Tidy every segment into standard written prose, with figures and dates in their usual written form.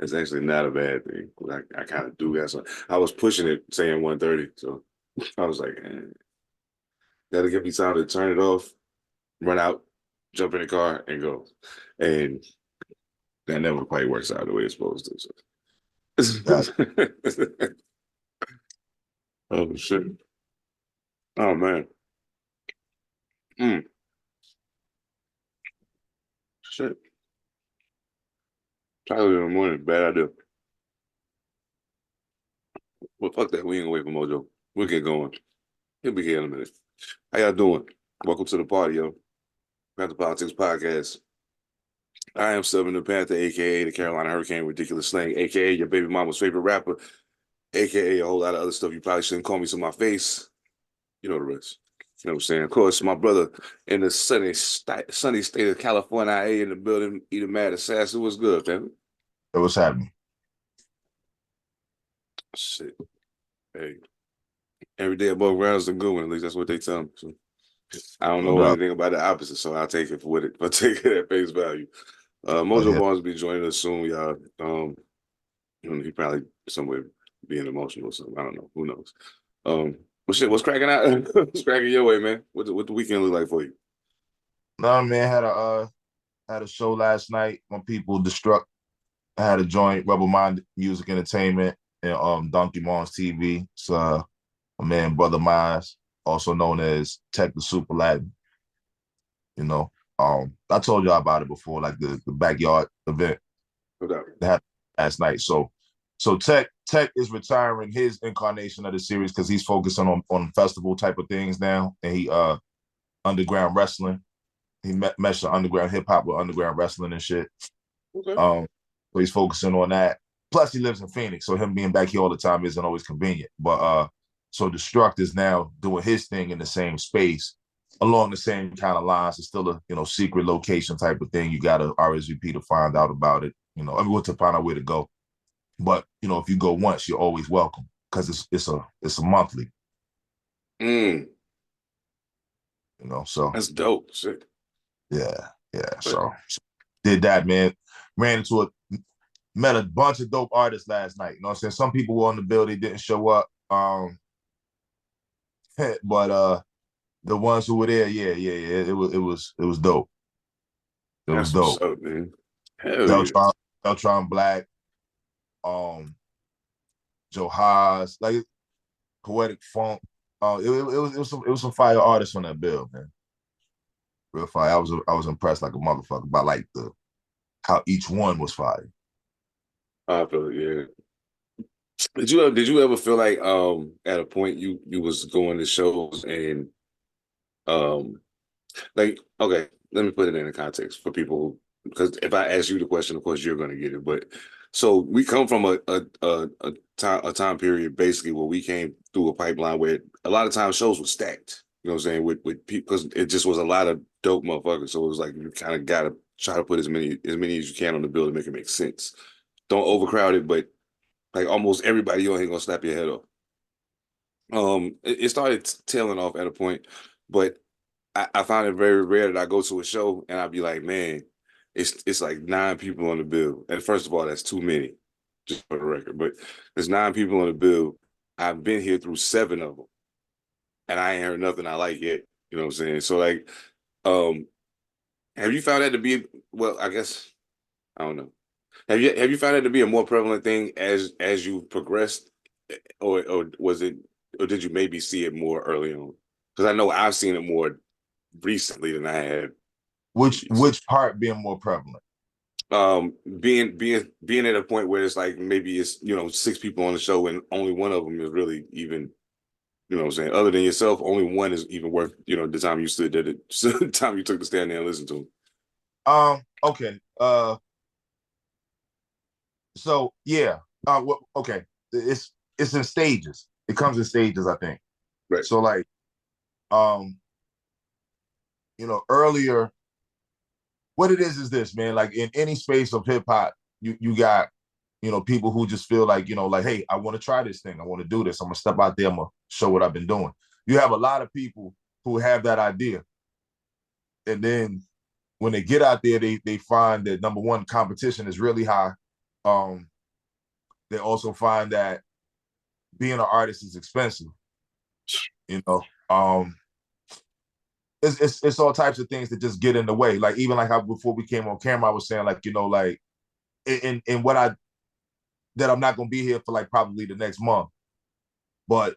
It's actually not a bad thing. I kind of do got some. I was pushing it, saying 1:30, so I was like, that'll give me time to turn it off, run out, jump in the car, and go. And that never quite works out the way it's supposed to. Got So. Oh shit! Oh man! Mm, shit! Chocolate in the morning, bad idea. Well, fuck that. We ain't gonna wait for Mojo. We'll get going. He'll be here in a minute. How y'all doing? Welcome to the party, yo. Pantha Politix Podcast. I am Seven Da Pantha, aka the Carolina Hurricane Ridiculous Slang, aka your baby mama's favorite rapper, aka a whole lot of other stuff you probably shouldn't call me to my face. You know the rest. You know what I'm saying? Of course, my brother in the sunny state of California, IA in the building, ethemadassassin. What's good, man? it. What's happening? Shit. Hey, every day above ground is a good one. At least that's what they tell me. So, I don't No know doubt. anything about the opposite, so I'll take it for what it. I'll take it at face value. Oh, Mojo yeah. Barnes will be joining us soon, y'all. He probably somewhere being emotional or something. I don't know. Who knows? But shit, what's cracking out? What's cracking your way, man? What the weekend look like for you? No, man, had a show last night. My people destruct. I had a joint, Rebel Mind Music Entertainment, and Donkey Mom's TV. It's my man, Brother Mize, also known as Tech the Super Latin. You know, I told y'all about it before, like the backyard event No doubt. that happened last night. So Tech is retiring his incarnation of the series because he's focusing on festival type of things now, and he underground wrestling. He meshed the underground hip hop with underground wrestling and shit. Okay. So he's focusing on that. Plus, he lives in Phoenix, so him being back here all the time isn't always convenient. But so Destruct is now doing his thing in the same space, along the same kind of lines. It's still a secret location type of thing. You got to RSVP to find out about it. Everyone to find out where to go. But if you go once, you're always welcome because it's a monthly. Mm, So that's dope. Shit. yeah. But So did that, man. Ran into met a bunch of dope artists last night. You know what I'm saying? Some people were on the bill, they didn't show up. But the ones who were there, yeah. It was dope. It was that's what's dope. up, man. Hell yeah. Deltron, Deltron Black, um, Joe Haas, like Poetic Funk. It was some fire artists on that bill, man. Real fire. I was impressed like a motherfucker by like the how each one was fire. I feel it, yeah. Did you ever feel like at a point you was going to shows and um like, okay, let me put it in a context for people because if I ask you the question, of course you're gonna get it. But so we come from a time period basically where we came through a pipeline where a lot of times shows were stacked. You know what I'm saying? With people because it just was a lot of dope motherfuckers. So it was like you kind of gotta try to put as many as you can on the bill to make it make sense. Don't overcrowd it, but like almost everybody on here gonna slap your head off. It started tailing off at a point, but I find it very rare that I go to a show and I'd be like, man, it's like 9 people on the bill. And first of all, that's too many, just for the record. But there's 9 people on the bill. I've been here through 7 of them, and I ain't heard nothing I like yet. You know what I'm saying? So like, um, have you found that to be well? I guess I don't know. Have you found that to be a more prevalent thing as you progressed, or was it, or did you maybe see it more early on? Because I know I've seen it more recently than I had previous. Which part being more prevalent? Being at a point where it's like maybe it's 6 people on the show and only one of them is really even, what I'm saying, other than yourself, only one is even worth the time you stood there, the time you took to stand there and listen to him. Okay. So yeah. Okay. It's in stages. It comes in stages, I think. Right. So like, um, earlier, what it is this, man. Like in any space of hip hop, you got, people who just feel like, like, hey, I want to try this thing. I want to do this. I'm gonna step out there. I'm gonna show what I've been doing. You have a lot of people who have that idea, and then when they get out there, they find that number one, competition is really high. They also find that being an artist is expensive. You know, it's all types of things that just get in the way. Like even like how before we came on camera, I was saying like, you know, like in what that I'm not gonna be here for like probably the next month, but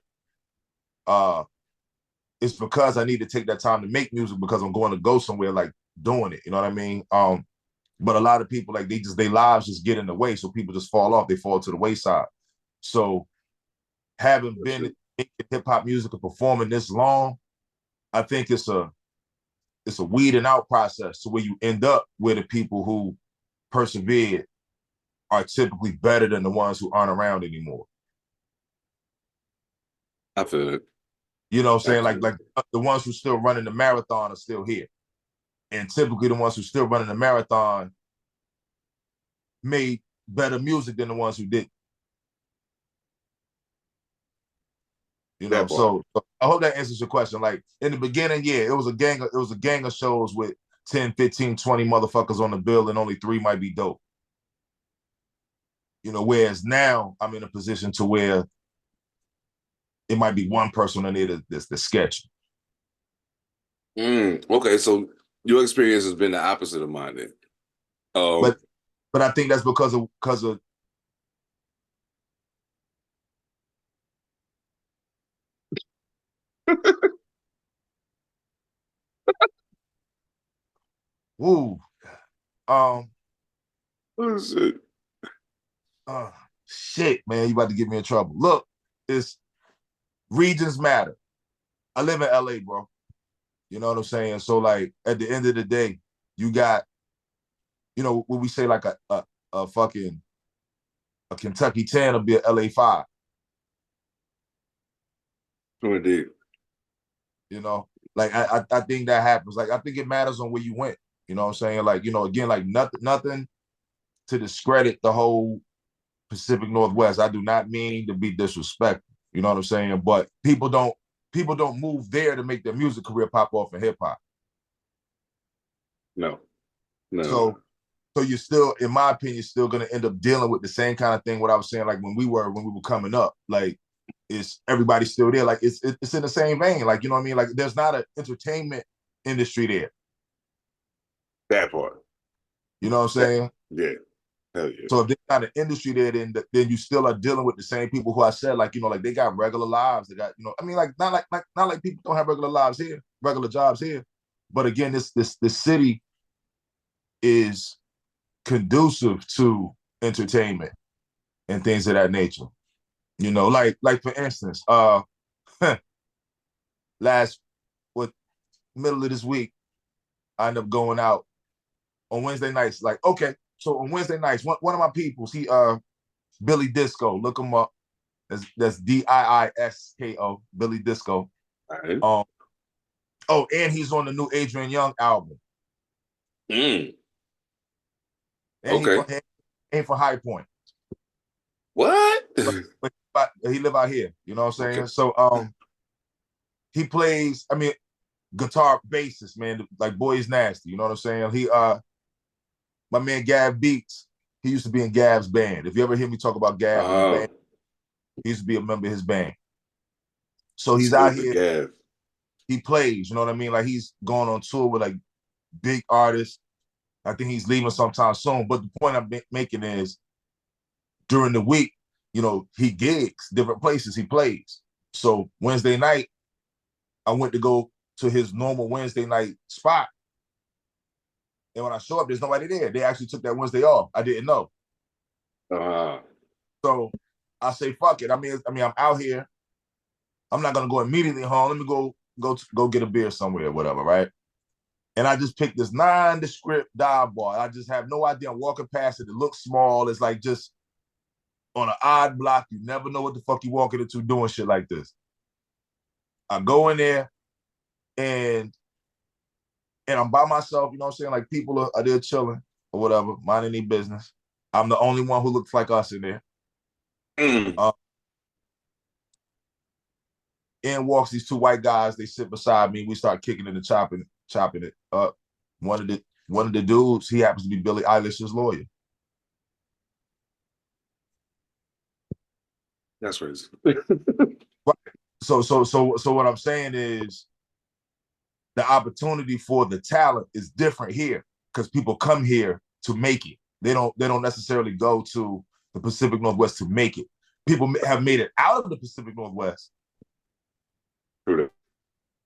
it's because I need to take that time to make music because I'm going to go somewhere like doing it. You know what I mean? But a lot of people like their lives just get in the way, so people just fall off. They fall to the wayside. So having been in hip hop music and performing this long, I think it's a weeding out process to where you end up where the people who persevered are typically better than the ones who aren't around anymore. I feel it. You know what I'm saying? Like the ones who still running the marathon are still here. And typically the ones who still running the marathon made better music than the ones who didn't. You know, so I hope that answers your question. Like in the beginning, yeah, it was a gang of shows with 10, 15, 20 motherfuckers on the bill and only 3 might be dope. You know, whereas now I'm in a position to where it might be one person in there that's sketchy. Okay, so your experience has been the opposite of mine then. But I think that's because of woo. Oh shit. Shit, man, you about to get me in trouble. Look, it's regions matter. I live in LA, bro. You know what I'm saying? So like at the end of the day, you got, you know, what we say like a fucking a Kentucky 10 will be a LA 5. Indeed. You know, like I think that happens. Like I think it matters on where you went. You know what I'm saying? Like, you know, again, like nothing to discredit the whole Pacific Northwest. I do not mean to be disrespectful. You know what I'm saying? But people don't move there to make their music career pop off in hip hop. No. So you're still, in my opinion, still gonna end up dealing with the same kind of thing. What I was saying, like when we were coming up, like it's everybody's still there. Like it's in the same vein. Like, you know what I mean? Like there's not an entertainment industry there. That part. You know what I'm saying? Yeah. Hell yeah. So if there's not an industry there, then you still are dealing with the same people who I said, like, you know, like they got regular lives. They got, you know, I mean, like not like people don't have regular lives here, regular jobs here. But again, this city is conducive to entertainment and things of that nature. You know, like for instance, middle of this week, I end up going out on Wednesday nights. Like, okay, so on Wednesday nights, one of my peoples, he Billy Disco, look him up. That's Diisko, Billy Disco. Right. And he's on the new Adrian Young album. Okay. He for High Point. What? But he live out here. You know what I'm saying? Okay. So he plays, I mean, guitar bassist, man. Like boy is nasty. You know what I'm saying? He my man Gav Beats, he used to be in Gav's band. If you ever hear me talk about Gav in his band, he used to be a member of his band. So he's out here. Gav. He plays, you know what I mean? Like he's going on tour with like big artists. I think he's leaving sometime soon. But the point I'm making is during the week, you know, he gigs, different places he plays. So Wednesday night, I went to go to his normal Wednesday night spot. And when I show up, there's nobody there. They actually took that Wednesday off. I didn't know. So I say, fuck it. I mean, I'm out here. I'm not gonna go immediately home. Let me go get a beer somewhere or whatever, right? And I just picked this nondescript dive bar. I just have no idea. I'm walking past it. It looks small. It's like just on an odd block. You never know what the fuck you walking into doing shit like this. I go in there and I'm by myself, you know what I'm saying? Like people are there chilling or whatever, minding their business. I'm the only one who looks like us in there. In walks these 2 white guys. They sit beside me. We start kicking it and chopping it up. One of the dudes, he happens to be Billie Eilish's lawyer. That's crazy. So what I'm saying is the opportunity for the talent is different here because people come here to make it. They don't necessarily go to the Pacific Northwest to make it. People have made it out of the Pacific Northwest. True.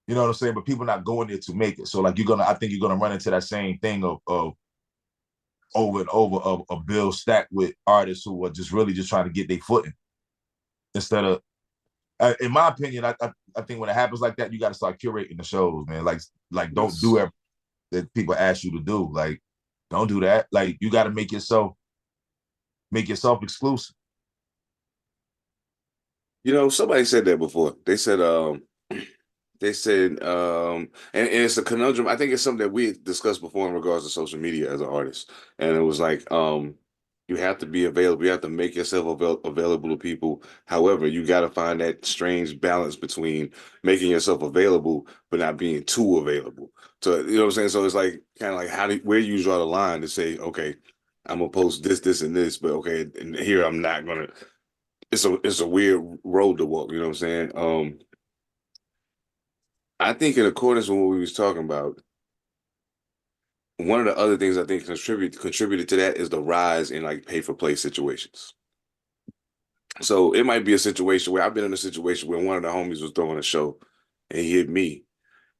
You know what I'm saying? But people not going there to make it. So like I think you're gonna run into that same thing of over and over of a bill stacked with artists who are just really just trying to get their footing instead of. In my opinion, I think when it happens like that, you got to start curating the shows, man. Like don't do Yes. everything that people ask you to do. Like, don't do that. Like, you got to make yourself exclusive. You know, somebody said that before. They said, and it's a conundrum. I think it's something that we discussed before in regards to social media as an artist. And it was like, you have to be available. You have to make yourself available to people. However, you got to find that strange balance between making yourself available, but not being too available. So, you know what I'm saying? So it's like, kind of like, where you draw the line to say, okay, I'm gonna post this, this, and this, but okay, and here I'm not gonna. It's a weird road to walk. You know what I'm saying? I think in accordance with what we was talking about, one of the other things I think contributed to that is the rise in like pay for play situations. So it might be a situation where I've been in a situation where one of the homies was throwing a show and he hit me.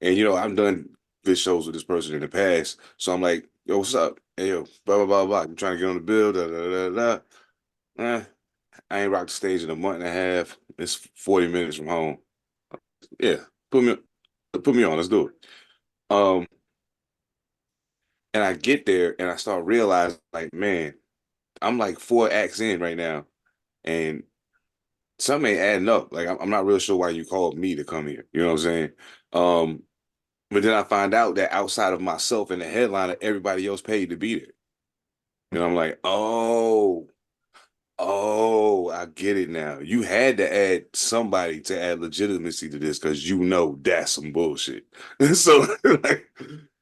And you know, I've done good shows with this person in the past. So I'm like, yo, what's up? Hey yo, blah blah blah blah. I'm trying to get on the bill, da da da da. I ain't rocked the stage in a month and a half. It's 40 minutes from home. Yeah, put me put me on, let's do it. Um And I get there and I start realizing, like, man, I'm like 4 acts in right now, and something ain't adding up. Like, I'm not real sure why you called me to come here. You know what I'm saying? Um, but then I find out that outside of myself and the headliner, everybody else paid to be there. And I'm like, oh, I get it now. You had to add somebody to add legitimacy to this because you know that's some bullshit. So, like,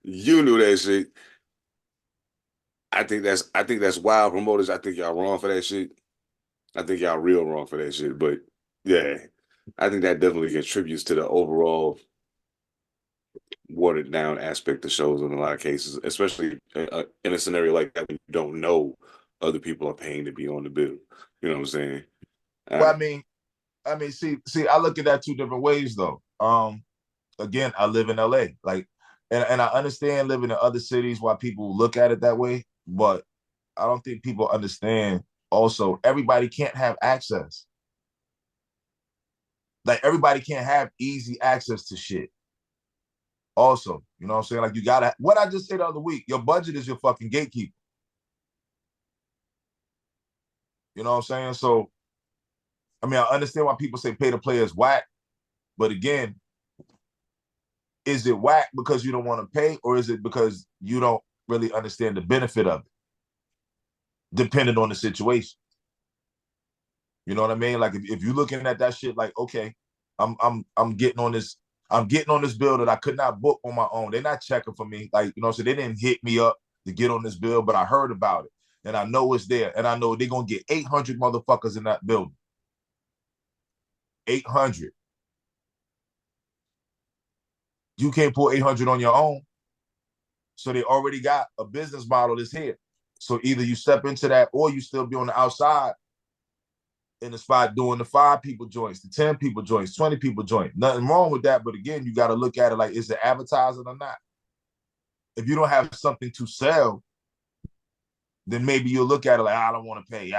you knew that shit. I think that's wild promoters. I think y'all wrong for that shit. I think y'all real wrong for that shit. But yeah, I think that definitely contributes to the overall watered down aspect of shows in a lot of cases, especially in a scenario like that when you don't know other people are paying to be on the bill. You know what I'm saying? Well, Uh, see, I look at that two different ways though. Again, I live in LA, like, and I understand living in other cities why people look at it that way, but I don't think people understand. Also, everybody can't have access. Like, everybody can't have easy access to shit. Also, you know what I'm saying? Like, you gotta. What I just said the other week, your budget is your fucking gatekeeper. You know what I'm saying? So, I mean, I understand why people say pay to play is whack, but again, is it whack because you don't want to pay, or is it because you don't really understand the benefit of it, depending on the situation? You know what I mean? Like, if you're looking at that shit like, okay, I'm getting on this, bill that I could not book on my own. They're not checking for me. Like, you know, so they didn't hit me up to get on this bill, but I heard about it. And I know it's there. And I know they're gonna get 800 motherfuckers in that building. 800. You can't pull 800 on your own. So they already got a business model that's here. So either you step into that or you still be on the outside in the spot doing the 5 people joints, the 10 people joints, 20 people joint. Nothing wrong with that. But again, you got to look at it like, is it advertising or not? If you don't have something to sell, then maybe you'll look at it like, I don't want to pay.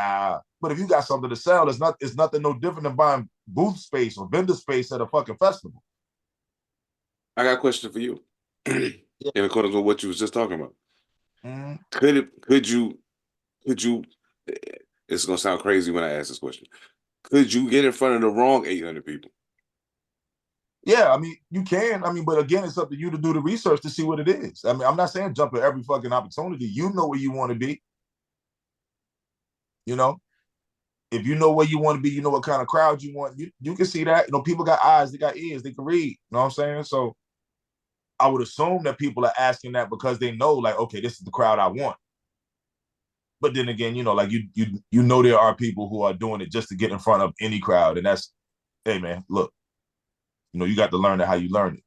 But if you got something to sell, it's nothing no different than buying booth space or vendor space at a fucking festival. I got a question for you. In accordance with what you was just talking about, Mm-hmm. could you? It's gonna sound crazy when I ask this question. Could you get in front of the wrong 800 people? Yeah, I mean, you can. I mean, but again, it's up to you to do the research to see what it is. I mean, I'm not saying jump at every fucking opportunity. You know where you want to be. You know, if you know where you want to be, you know what kind of crowd you want. You can see that. You know, people got eyes, they got ears, they can read. You know what I'm saying? So I would assume that people are asking that because they know, like, okay, this is the crowd I want. But then again, like you know there are people who are doing it just to get in front of any crowd, and that's, hey man, look, you got to learn it how you learn it.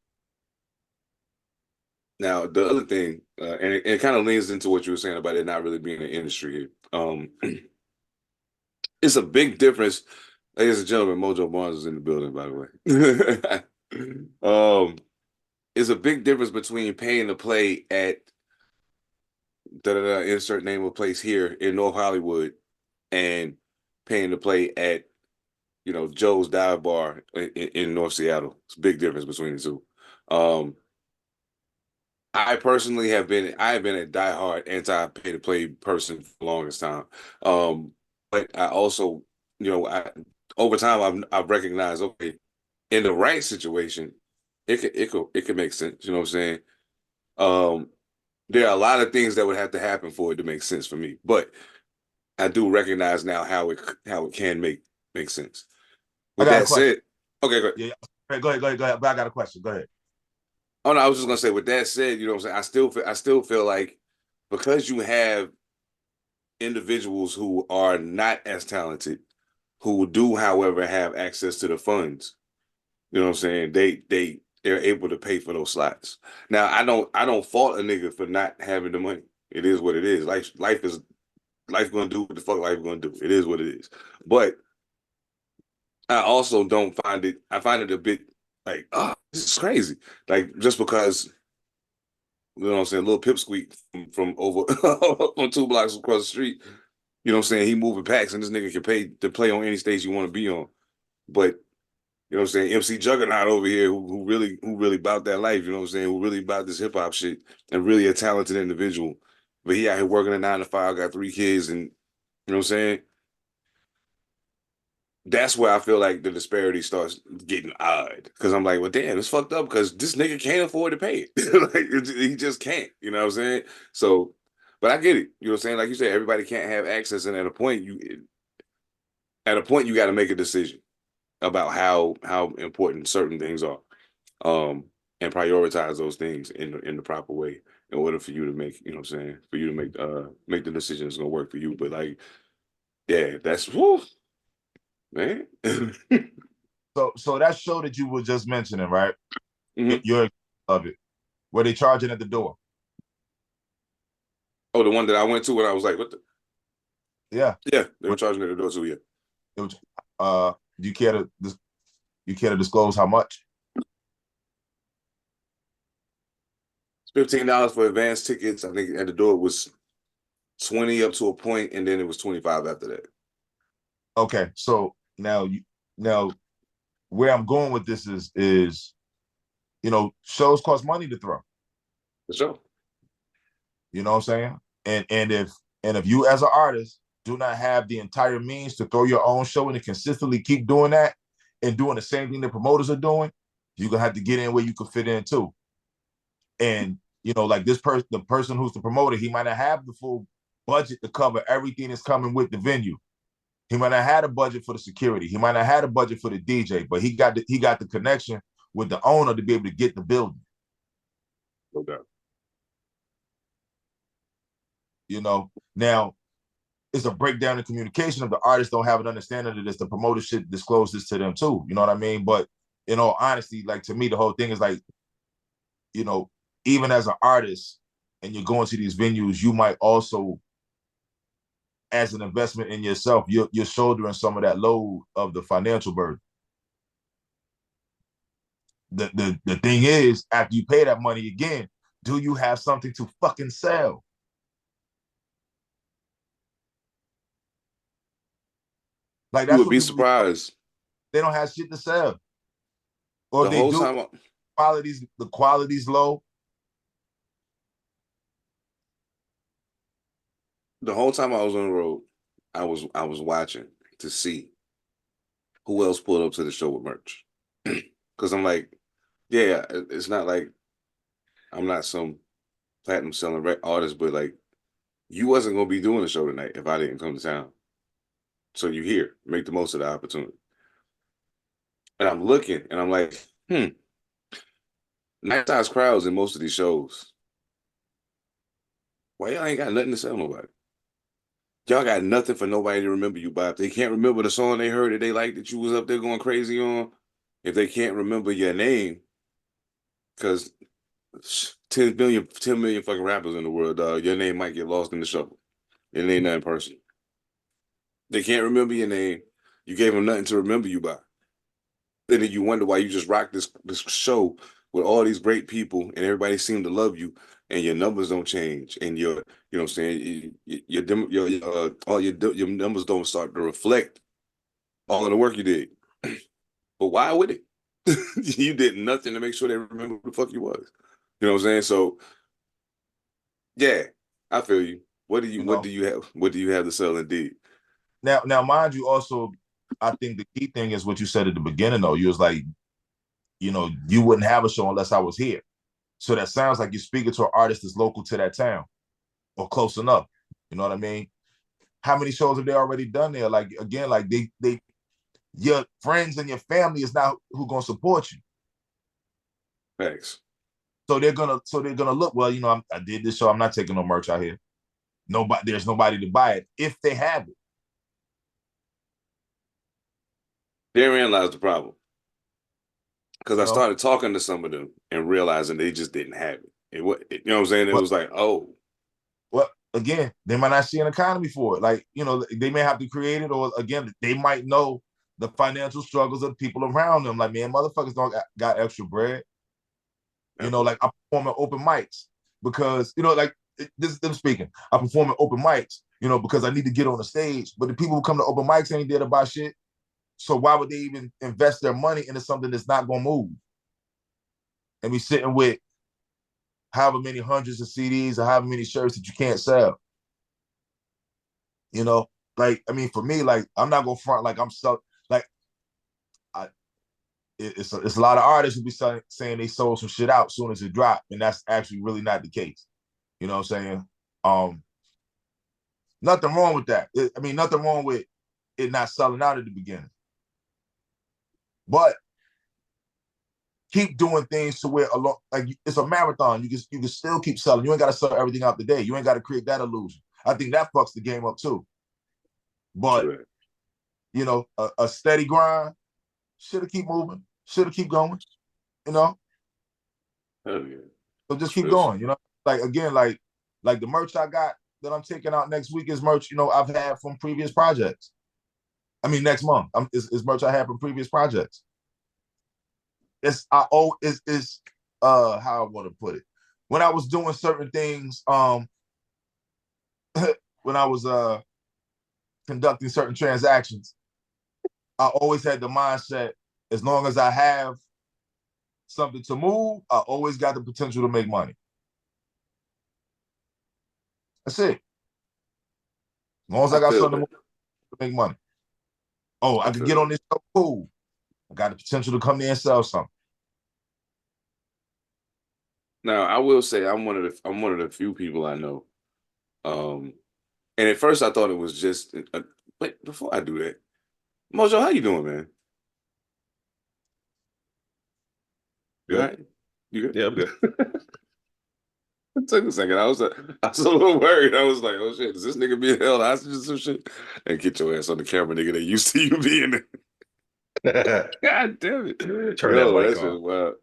Now, the other thing, and it kind of leans into what you were saying about it not really being an industry here. It's a big difference. Ladies and gentlemen, Mojo Barnes is in the building, by the way. It's a big difference between paying to play at insert name of place here in North Hollywood and paying to play at Joe's Dive Bar in North Seattle. It's a big difference between the two. I personally have been a diehard anti-pay to play person for the longest time. But I also, over time I've recognized, okay, in the right situation, it could make sense. You know what I'm saying? Um, there are a lot of things that would have to happen for it to make sense for me, but I do recognize now how it can make sense. I With got a that question. said, okay, go ahead. Yeah, go ahead. But I got a question. Go ahead. Oh no, I was just gonna say. With that said, you know what I'm saying. I still feel like because you have individuals who are not as talented, who do, however, have access to the funds. You know what I'm saying? They're able to pay for those slots. Now, I don't fault a nigga for not having the money. It is what it is. Life gonna do what the fuck life gonna do. It is what it is. But I also don't find it. I find it a bit like, oh, this is crazy. Like just because you know what I'm saying, little pipsqueak from over on 2 blocks across the street. You know what I'm saying? He moving packs and this nigga can pay to play on any stage you want to be on. But you know what I'm saying? MC Juggernaut over here who really about that life, you know what I'm saying? Who really about this hip hop shit and really a talented individual. But he out here working a 9 to 5, got 3 kids, and you know what I'm saying? That's where I feel like the disparity starts getting odd. Cause I'm like, well, damn, it's fucked up because this nigga can't afford to pay it. Like he just can't, you know what I'm saying? So, but I get it. You know what I'm saying? Like you said, everybody can't have access, and at a point you got to make a decision about how important certain things are, um, and prioritize those things in the proper way in order for you to make, you know what I'm saying, for you to make the decision that's gonna work for you. But like, yeah, that's whew, man. So that show that you were just mentioning, right? Mhm. Your of it, were they charging at the door? Oh, the one that I went to when I was like, what the? Yeah. Yeah, they were What- charging at the door too. Yeah, It was, do you care to disclose how much? it's $15 for advance tickets. I think at the door it was 20 up to a point, and then it was 25 after that. Okay, so now where I'm going with this is shows cost money to throw. For sure. You know what I'm saying? And if you as an artist do not have the entire means to throw your own show and to consistently keep doing that and doing the same thing the promoters are doing, you're gonna have to get in where you can fit in too. And like the person who's the promoter, he might not have the full budget to cover everything that's coming with the venue. He might not have a budget for the security. He might not have a budget for the DJ, but he got the connection with the owner to be able to get the building. No doubt. Now it's a breakdown in communication if the artists don't have an understanding of this. The promoter should disclose this to them too. You know what I mean? But in all honesty, like to me, the whole thing is like, you know, even as an artist and you're going to these venues, you might also, as an investment in yourself, you're shouldering some of that load of the financial burden. The thing is, after you pay that money again, do you have something to fucking sell? Like You that's would what be people surprised. they don't have shit to sell. Or The if they whole do, time, the quality's low. the whole time I was on the road, I was watching to see who else pulled up to the show with merch. Because I'm like, yeah, it's not like I'm not some platinum selling artist, but like you wasn't gonna be doing the show tonight if I didn't come to town. So you here, make the most of the opportunity. And I'm looking, and I'm like, nice size crowds in most of these shows. Why y'all ain't got nothing to sell nobody? Y'all got nothing for nobody to remember you by. If they can't remember the song they heard that they liked that you was up there going crazy on, if they can't remember your name, because 10 million fucking rappers in the world, dog, your name might get lost in the shuffle. It ain't nothing personal. They can't remember your name. You gave them nothing to remember you by. And then you wonder why you just rock this show with all these great people and everybody seemed to love you and your numbers don't change and you know what I'm saying, your numbers don't start to reflect all of the work you did. But why would it? You did nothing to make sure they remember who the fuck you was. You know what I'm saying? So yeah, I feel you. What do you have to sell indeed? Now, mind you, also, I think the key thing is what you said at the beginning, though. You was like, you wouldn't have a show unless I was here. So that sounds like you're speaking to an artist that's local to that town or close enough. You know what I mean? How many shows have they already done there? Like, again, like they your friends and your family is not who gonna support you. Thanks. So they're gonna look, well, I did this show. I'm not taking no merch out here. There's nobody to buy it if they have it. Therein lies the problem. Because I You know? started talking to some of them and realizing they just didn't have it. You know what I'm saying? It was like, oh. Well, again, they might not see an economy for it. Like, they may have to create it, or again, they might know the financial struggles of people around them. Like, man, motherfuckers don't got extra bread. Like I perform at open mics because, like this is them speaking. I perform at open mics, because I need to get on the stage. But the people who come to open mics ain't there to buy shit. So why would they even invest their money into something that's not gonna move? And be sitting with however many hundreds of CDs or however many shirts that you can't sell. Like, I mean, for me, like, I'm not gonna front like I'm so like it's a lot of artists who be saying they sold some shit out as soon as it dropped, and that's actually really not the case. You know what I'm saying? Nothing wrong with that. I mean, nothing wrong with it not selling out at the beginning. But keep doing things to where like it's a marathon. You can still keep selling. You ain't got to sell everything out the day. You ain't got to create that illusion. I think that fucks the game up too. But a steady grind, should have keep moving, should have keep going. Hell yeah. So just keep going. Like again, like the merch I got that I'm taking out next week is merch I've had from previous projects. I mean, next month is merch I had from previous projects. It's how I want to put it. When I was doing certain things, when I was conducting certain transactions, I always had the mindset, as long as I have something to move, I always got the potential to make money. That's it. As long as I got something to make money. Oh, I can get on this show, cool. I got the potential to come there and sell something. Now, I will say I'm one of the few people I know. And at first I thought it was just but before I do that, Mojo, how you doing, man? You all right? You good? Yeah, I'm good. It took a second. I was a little worried. I was like, oh shit, is this nigga being held hostage or some shit? And get your ass on the camera, nigga. They used to you being there. God damn it. Turn that mic off. Wild.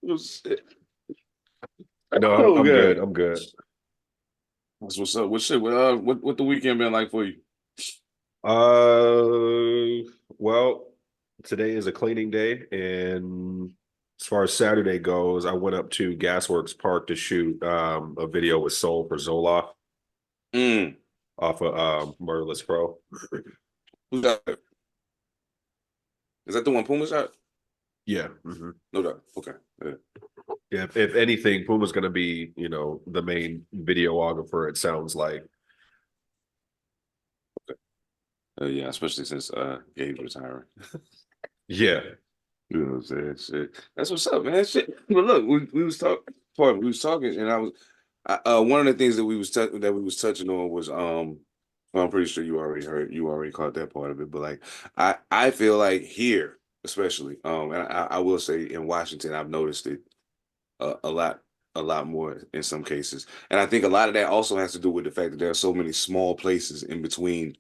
Oh shit. No, I'm good. I'm good. That's what's up. What shit? What the weekend been like for you? Well, today is a cleaning day, and as far as Saturday goes, I went up to Gasworks Park to shoot a video with Soul for Zoloft off of Murderless Pro. Who's that? Is that the one Puma shot? Yeah. Mm-hmm. No doubt. Okay. Yeah. If anything, Puma's going to be, the main videographer, it sounds like. Okay. Yeah, especially since Gabe's retiring. Yeah. You know what I'm saying? Shit. That's what's up, man. Shit. But look, we was talking, and I was one of the things that we was touching on was well, I'm pretty sure you already caught that part of it, but like I feel like here, especially, and I will say in Washington, I've noticed it a lot a lot more in some cases. And I think a lot of that also has to do with the fact that there are so many small places in between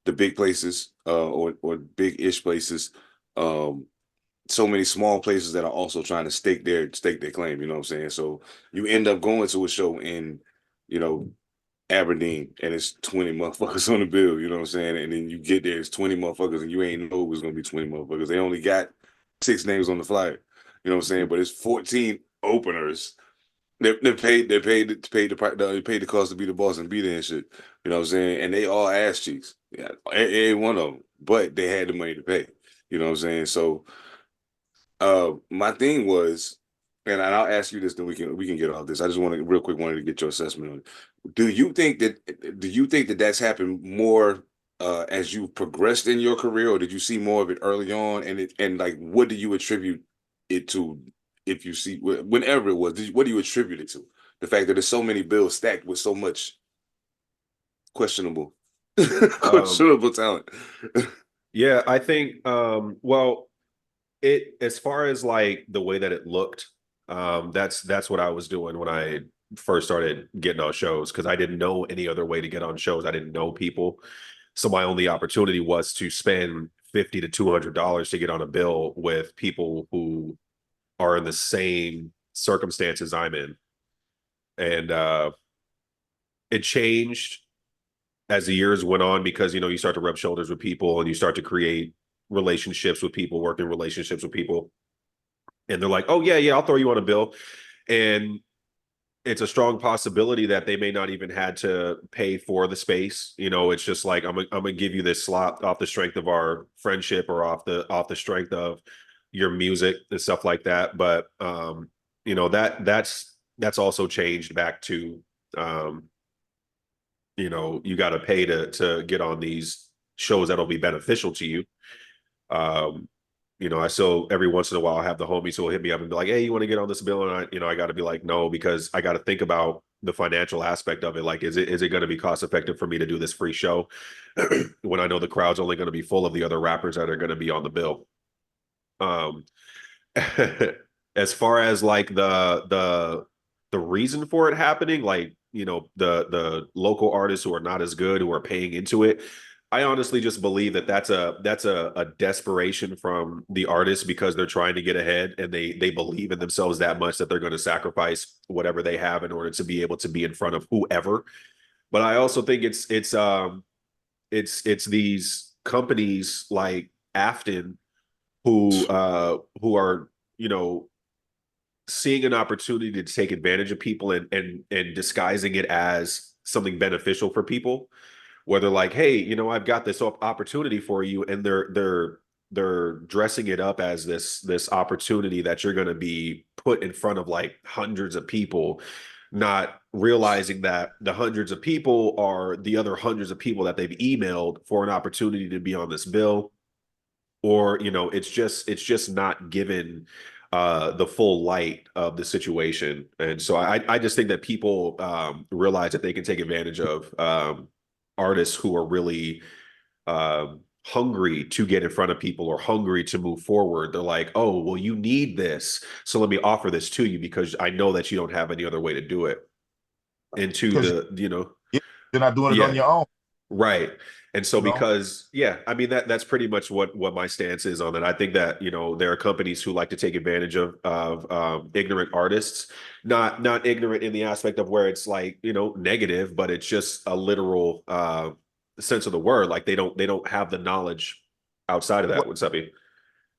the big places, or big-ish places. So many small places that are also trying to stake their claim. You know what I'm saying? So you end up going to a show in, you know, Aberdeen, and it's 20 motherfuckers on the bill. You know what I'm saying? And then you get there, it's 20 motherfuckers, and you ain't know it was gonna be 20 motherfuckers. They only got 6 names on the flyer. You know what I'm saying? But it's 14 openers. They paid the cost to be the boss and be there and shit. You know what I'm saying? And they all ass cheeks. Yeah, every one of them. But they had the money to pay. You know what I'm saying? So my thing was, and I'll ask you this, then we can get off this. I just wanted to get your assessment on it. Do you think that that's happened more as you progressed in your career, or did you see more of it early on? And like, what do you attribute it to? If you see whenever it was, what do you attribute it to? The fact that there's so many bills stacked with so much questionable, questionable talent. Yeah, I think well, it as far as like the way that it looked, that's what I was doing when I first started getting on shows, because I didn't know any other way to get on shows. I didn't know people. So my only opportunity was to spend $50 to $200 to get on a bill with people who are in the same circumstances I'm in. And it changed as the years went on, because you start to rub shoulders with people and you start to create relationships with people, working relationships with people, and they're like, oh yeah, I'll throw you on a bill. And it's a strong possibility that they may not even had to pay for the space. It's just like, I'm gonna give you this slot off the strength of our friendship, or off the strength of your music and stuff like that. But that's also changed back to, you got to pay to get on these shows that'll be beneficial to you. Um, I still every once in a while have the homies who will hit me up and be like, "Hey, you want to get on this bill?" And I got to be like, "No," because I got to think about the financial aspect of it. Like, is it going to be cost effective for me to do this free show when I know the crowd's only going to be full of the other rappers that are going to be on the bill? Um, as far as like the reason for it happening, like, the local artists who are not as good, who are paying into it, I honestly just believe that that's a desperation from the artists, because they're trying to get ahead, and they believe in themselves that much that they're going to sacrifice whatever they have in order to be able to be in front of whoever. But I also think it's these companies like Afton who are, seeing an opportunity to take advantage of people, and disguising it as something beneficial for people, where they're like, hey, I've got this opportunity for you, and they're dressing it up as this opportunity that you're going to be put in front of like hundreds of people, not realizing that the hundreds of people are the other hundreds of people that they've emailed for an opportunity to be on this bill. Or it's just not given the full light of the situation. And so I just think that people realize that they can take advantage of artists who are really hungry to get in front of people, or hungry to move forward. They're like, oh, well, you need this, so let me offer this to you, because I know that you don't have any other way to do it. Into Because you're not doing it on yeah. your own. Right. And so, You know, because, yeah, I mean, that's pretty much what my stance is on it. I think that, there are companies who like to take advantage of ignorant artists, not ignorant in the aspect of where it's like, negative, but it's just a literal sense of the word. Like, they don't have the knowledge outside of that. what? What's up, E?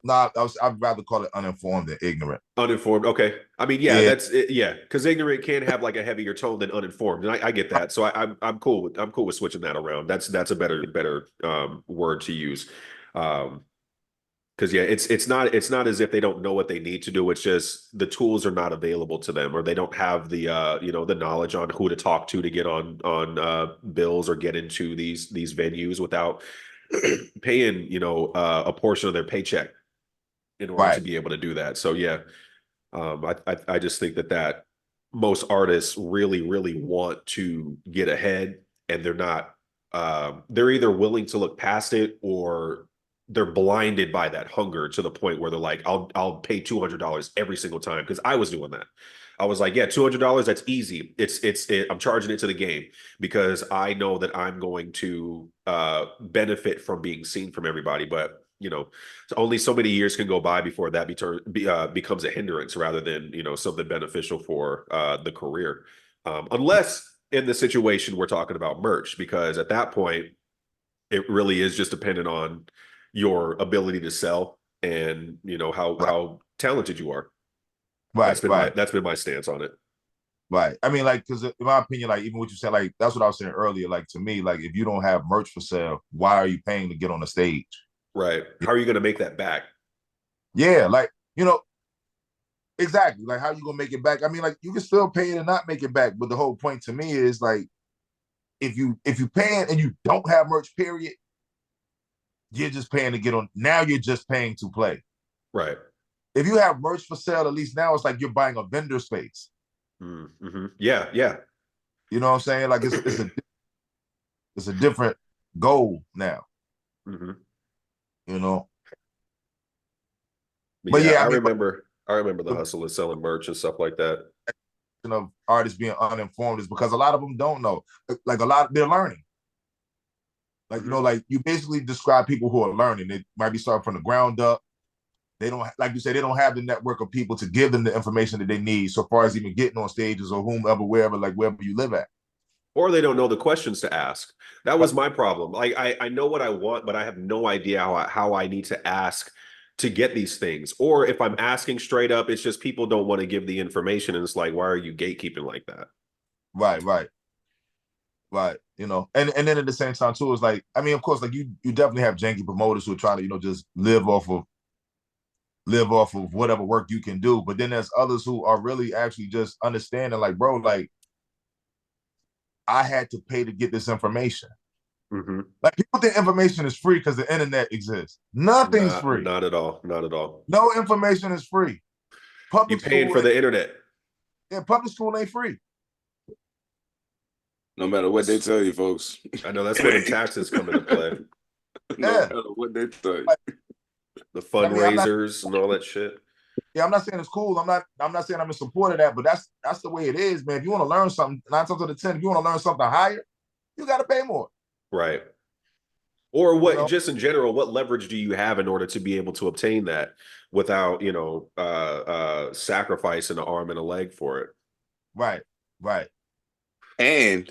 Nah, I'd rather call it uninformed than ignorant. Uninformed. Okay. I mean, yeah, Yeah, that's it. Yeah. Because ignorant can have like a heavier tone than uninformed. And I get that. So I'm cool with switching that around. That's a better word to use. Because yeah, it's not as if they don't know what they need to do. It's just the tools are not available to them, or they don't have the the knowledge on who to talk to get on bills, or get into these venues without paying, a portion of their paycheck in order to right. be able to do that. So yeah, I just think that most artists really, really want to get ahead, and they're not. They're either willing to look past it, or they're blinded by that hunger to the point where they're like, I'll pay $200 every single time, because I was doing that. I was like, yeah, $200, that's easy. I'm charging it to the game because I know that I'm going to benefit from being seen from everybody. But only so many years can go by before that becomes a hindrance rather than something beneficial for the career, unless in the situation we're talking about merch, because at that point it really is just dependent on your ability to sell and Right. how talented you are. Right. Right. That's been my stance on it. Right. I mean, like, because in my opinion, like, even what you said, like, that's what I was saying earlier. Like, to me, like, if you don't have merch for sale, why are you paying to get on the stage? Right. How are you going to make that back? Yeah, like, exactly. Like, how you gonna make it back? I mean, like, you can still pay it and not make it back. But the whole point to me is like, if you paying and you don't have merch, period, you're just paying to get on. Now you're just paying to play. Right. If you have merch for sale, at least now it's like you're buying a vendor space. Mm-hmm. Yeah. Yeah. You know what I'm saying? Like, it's a different goal now. Mm-hmm. You know. But yeah, I mean, I remember the hustle of selling merch and stuff like that. of artists being uninformed is because a lot of them don't know. Like, a lot, they're learning. Like, like, you basically describe people who are learning. They might be starting from the ground up. They don't, like you said, they don't have the network of people to give them the information that they need, so far as even getting on stages or whomever, wherever you live at. Or they don't know the questions to ask. That was my problem. Like, I know what I want, but I have no idea how I need to ask to get these things. Or if I'm asking straight up, it's just people don't want to give the information, and it's like, why are you gatekeeping like that? Right. And then at the same time too, it's like, I mean, of course, like, you definitely have janky promoters who are trying to just live off of whatever work you can do. But then there's others who are really actually just understanding, like, bro, like, I had to pay to get this information. Mm-hmm. Like, people think information is free because the internet exists. Nothing's free. Not at all. Not at all. No information is free. You paying for the internet. Yeah, public school ain't free. No matter what they tell you, folks. I know that's where the taxes come into play. No matter what they tell you. The fundraisers and all that shit. Yeah, I'm not saying it's cool. I'm not saying I'm in support of that, but that's the way it is, man. If you want to learn something, 9 times out of 10, if you want to learn something higher, you got to pay more. Right. Or what, just in general, what leverage do you have in order to be able to obtain that without, sacrificing an arm and a leg for it? Right. And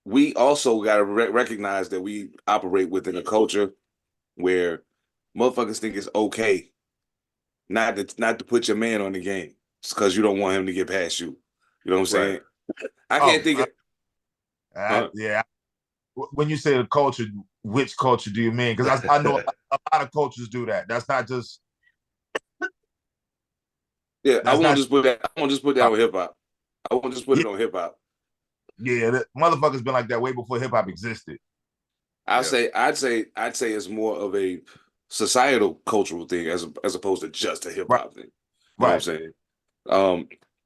we also got to recognize that we operate within a culture where motherfuckers think it's okay not to put your man on the game just because you don't want him to get past you. You know what I'm saying? Right. I can't think of... Yeah. When you say the culture, which culture do you mean? Because I know a lot of cultures do that. That's not just... Yeah, I won't just put that on hip-hop. I won't just put it on hip-hop. Yeah, motherfuckers been like that way before hip-hop existed. I'd say it's more of a societal cultural thing as opposed to just a hip-hop thing. You know what I'm saying?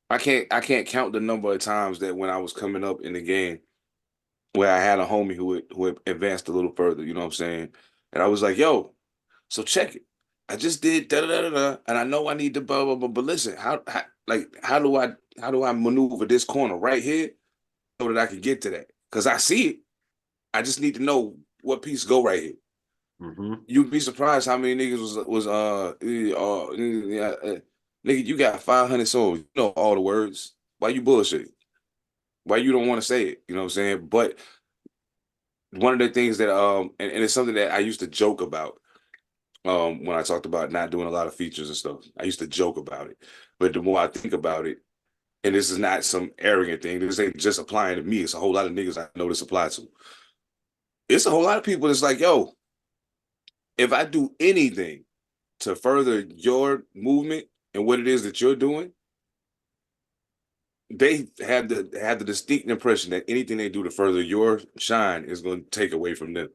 I can't count the number of times that when I was coming up in the game where I had a homie who had advanced a little further, you know what I'm saying? And I was like, yo, so check it. I just did da da da da, and I know I need to blah blah blah. But listen, how do I maneuver this corner right here so that I can get to that? Because I see it. I just need to know what piece go right here. Mm-hmm. You'd be surprised how many niggas was nigga, you got 500 songs. You know all the words. Why you bullshit? Why you don't want to say it? You know what I'm saying? But one of the things that and it's something that I used to joke about when I talked about not doing a lot of features and stuff. I used to joke about it. But the more I think about it, and this is not some arrogant thing, this ain't just applying to me. It's a whole lot of niggas I know this applies to. It's a whole lot of people that's like, yo, if I do anything to further your movement and what it is that you're doing, they have the distinct impression that anything they do to further your shine is going to take away from them.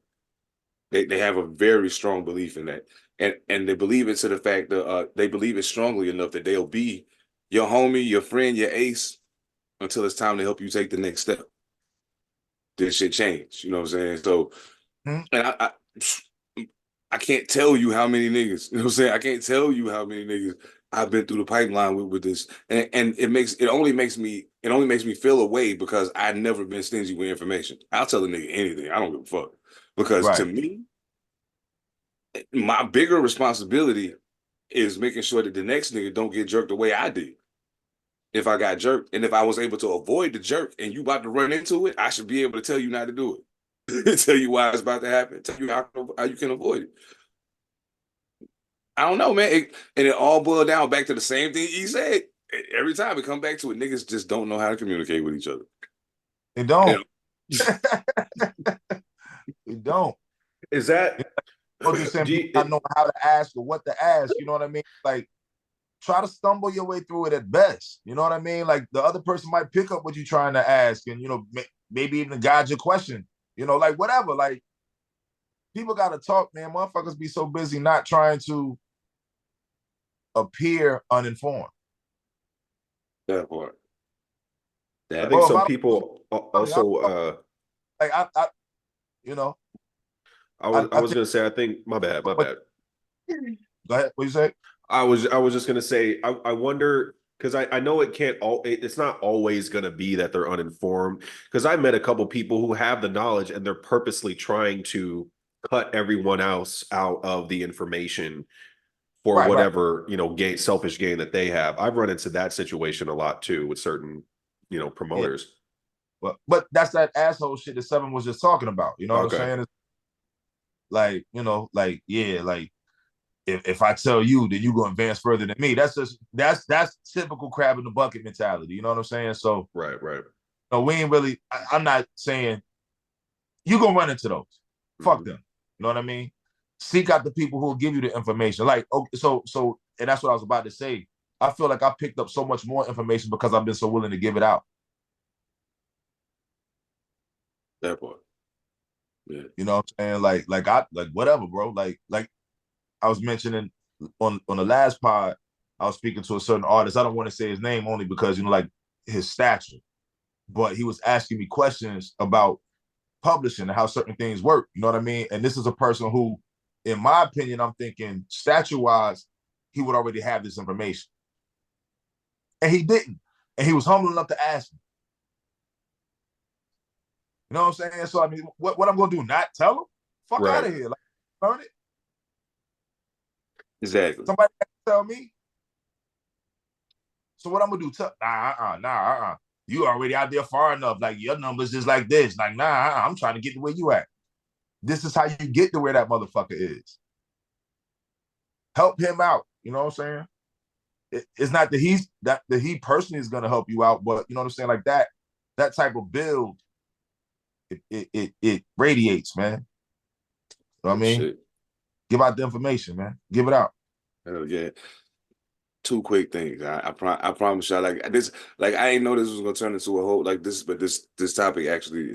They have a very strong belief in that, and they believe it to the fact that they believe it strongly enough that they'll be your homie, your friend, your ace until it's time to help you take the next step. This shit change, you know what I'm saying? So Mhm. And I can't tell you how many niggas, you know what I'm saying? I can't tell you how many niggas I've been through the pipeline with this. And it only makes me feel a way because I've never been stingy with information. I'll tell a nigga anything. I don't give a fuck. Because to Right. me, my bigger responsibility is making sure that the next nigga don't get jerked the way I did. If I got jerked, and if I was able to avoid the jerk and you about to run into it, I should be able to tell you not to do it. Tell you why it's about to happen. Tell you how you can avoid it. I don't know, man. And it all boiled down back to the same thing he said. Every time it come back to it, niggas just don't know how to communicate with each other. They You don't. know? They don't. Is that Or just saying do people you, not knowing how to ask or what to ask. You know what I mean? Like, try to stumble your way through it at best. You know what I mean? Like, the other person might pick up what you're trying to ask, and maybe even guide your question. Like whatever. Like, people got to talk, man. Motherfuckers be so busy not trying to appear uninformed. That part. I That think Well, part. if some I people don't, also like I you know, I I was think. gonna say I think my bad, my What, bad. go ahead. What you say? I was just gonna say I wonder because I know it can't it's not always gonna be that they're uninformed because I met a couple people who have the knowledge and they're purposely trying to cut everyone else out of the information for Right, right. whatever selfish gain that they have. I've run into that situation a lot too with certain Yeah. promoters. But that's that asshole shit that Seven was just talking about. You know what I'm Okay, saying? It's like, like, yeah, like if I tell you, then you go advance further than me. That's typical crab in the bucket mentality. You know what I'm saying? So right. we ain't really. I'm not saying you gonna run into those. Fuck Mhm. them. You know what I mean? Seek out the people who will give you the information. Like, okay, so, and that's what I was about to say. I feel like I picked up so much more information because I've been so willing to give it out. That part. Yeah. You know what I'm saying? Like whatever, bro. Like I was mentioning on the last pod, I was speaking to a certain artist. I don't want to say his name only because like his stature, but he was asking me questions about publishing and how certain things work. You know what I mean? And this is a person who, in my opinion, I'm thinking stature wise, he would already have this information, and he didn't. And he was humble enough to ask me. You know what I'm saying? So I mean, what I'm gonna do? Not tell him? Fuck out Right. of here! Like, learn it. Exactly. Somebody tell me. So what I'm gonna do? Nah. You already out there far enough. Like, your numbers is like this. Like, I'm trying to get to where you at. This is how you get to where that motherfucker is. Help him out. You know what I'm saying? It's not that he personally is gonna help you out, but you know what I'm saying? Like that type of build, it radiates, man. You know what I Oh, mean? shit. Give out the information, man. Give it out. Hell yeah. Two quick things. I promise y'all, like this, like I didn't know this was gonna turn into a whole like this, but this topic actually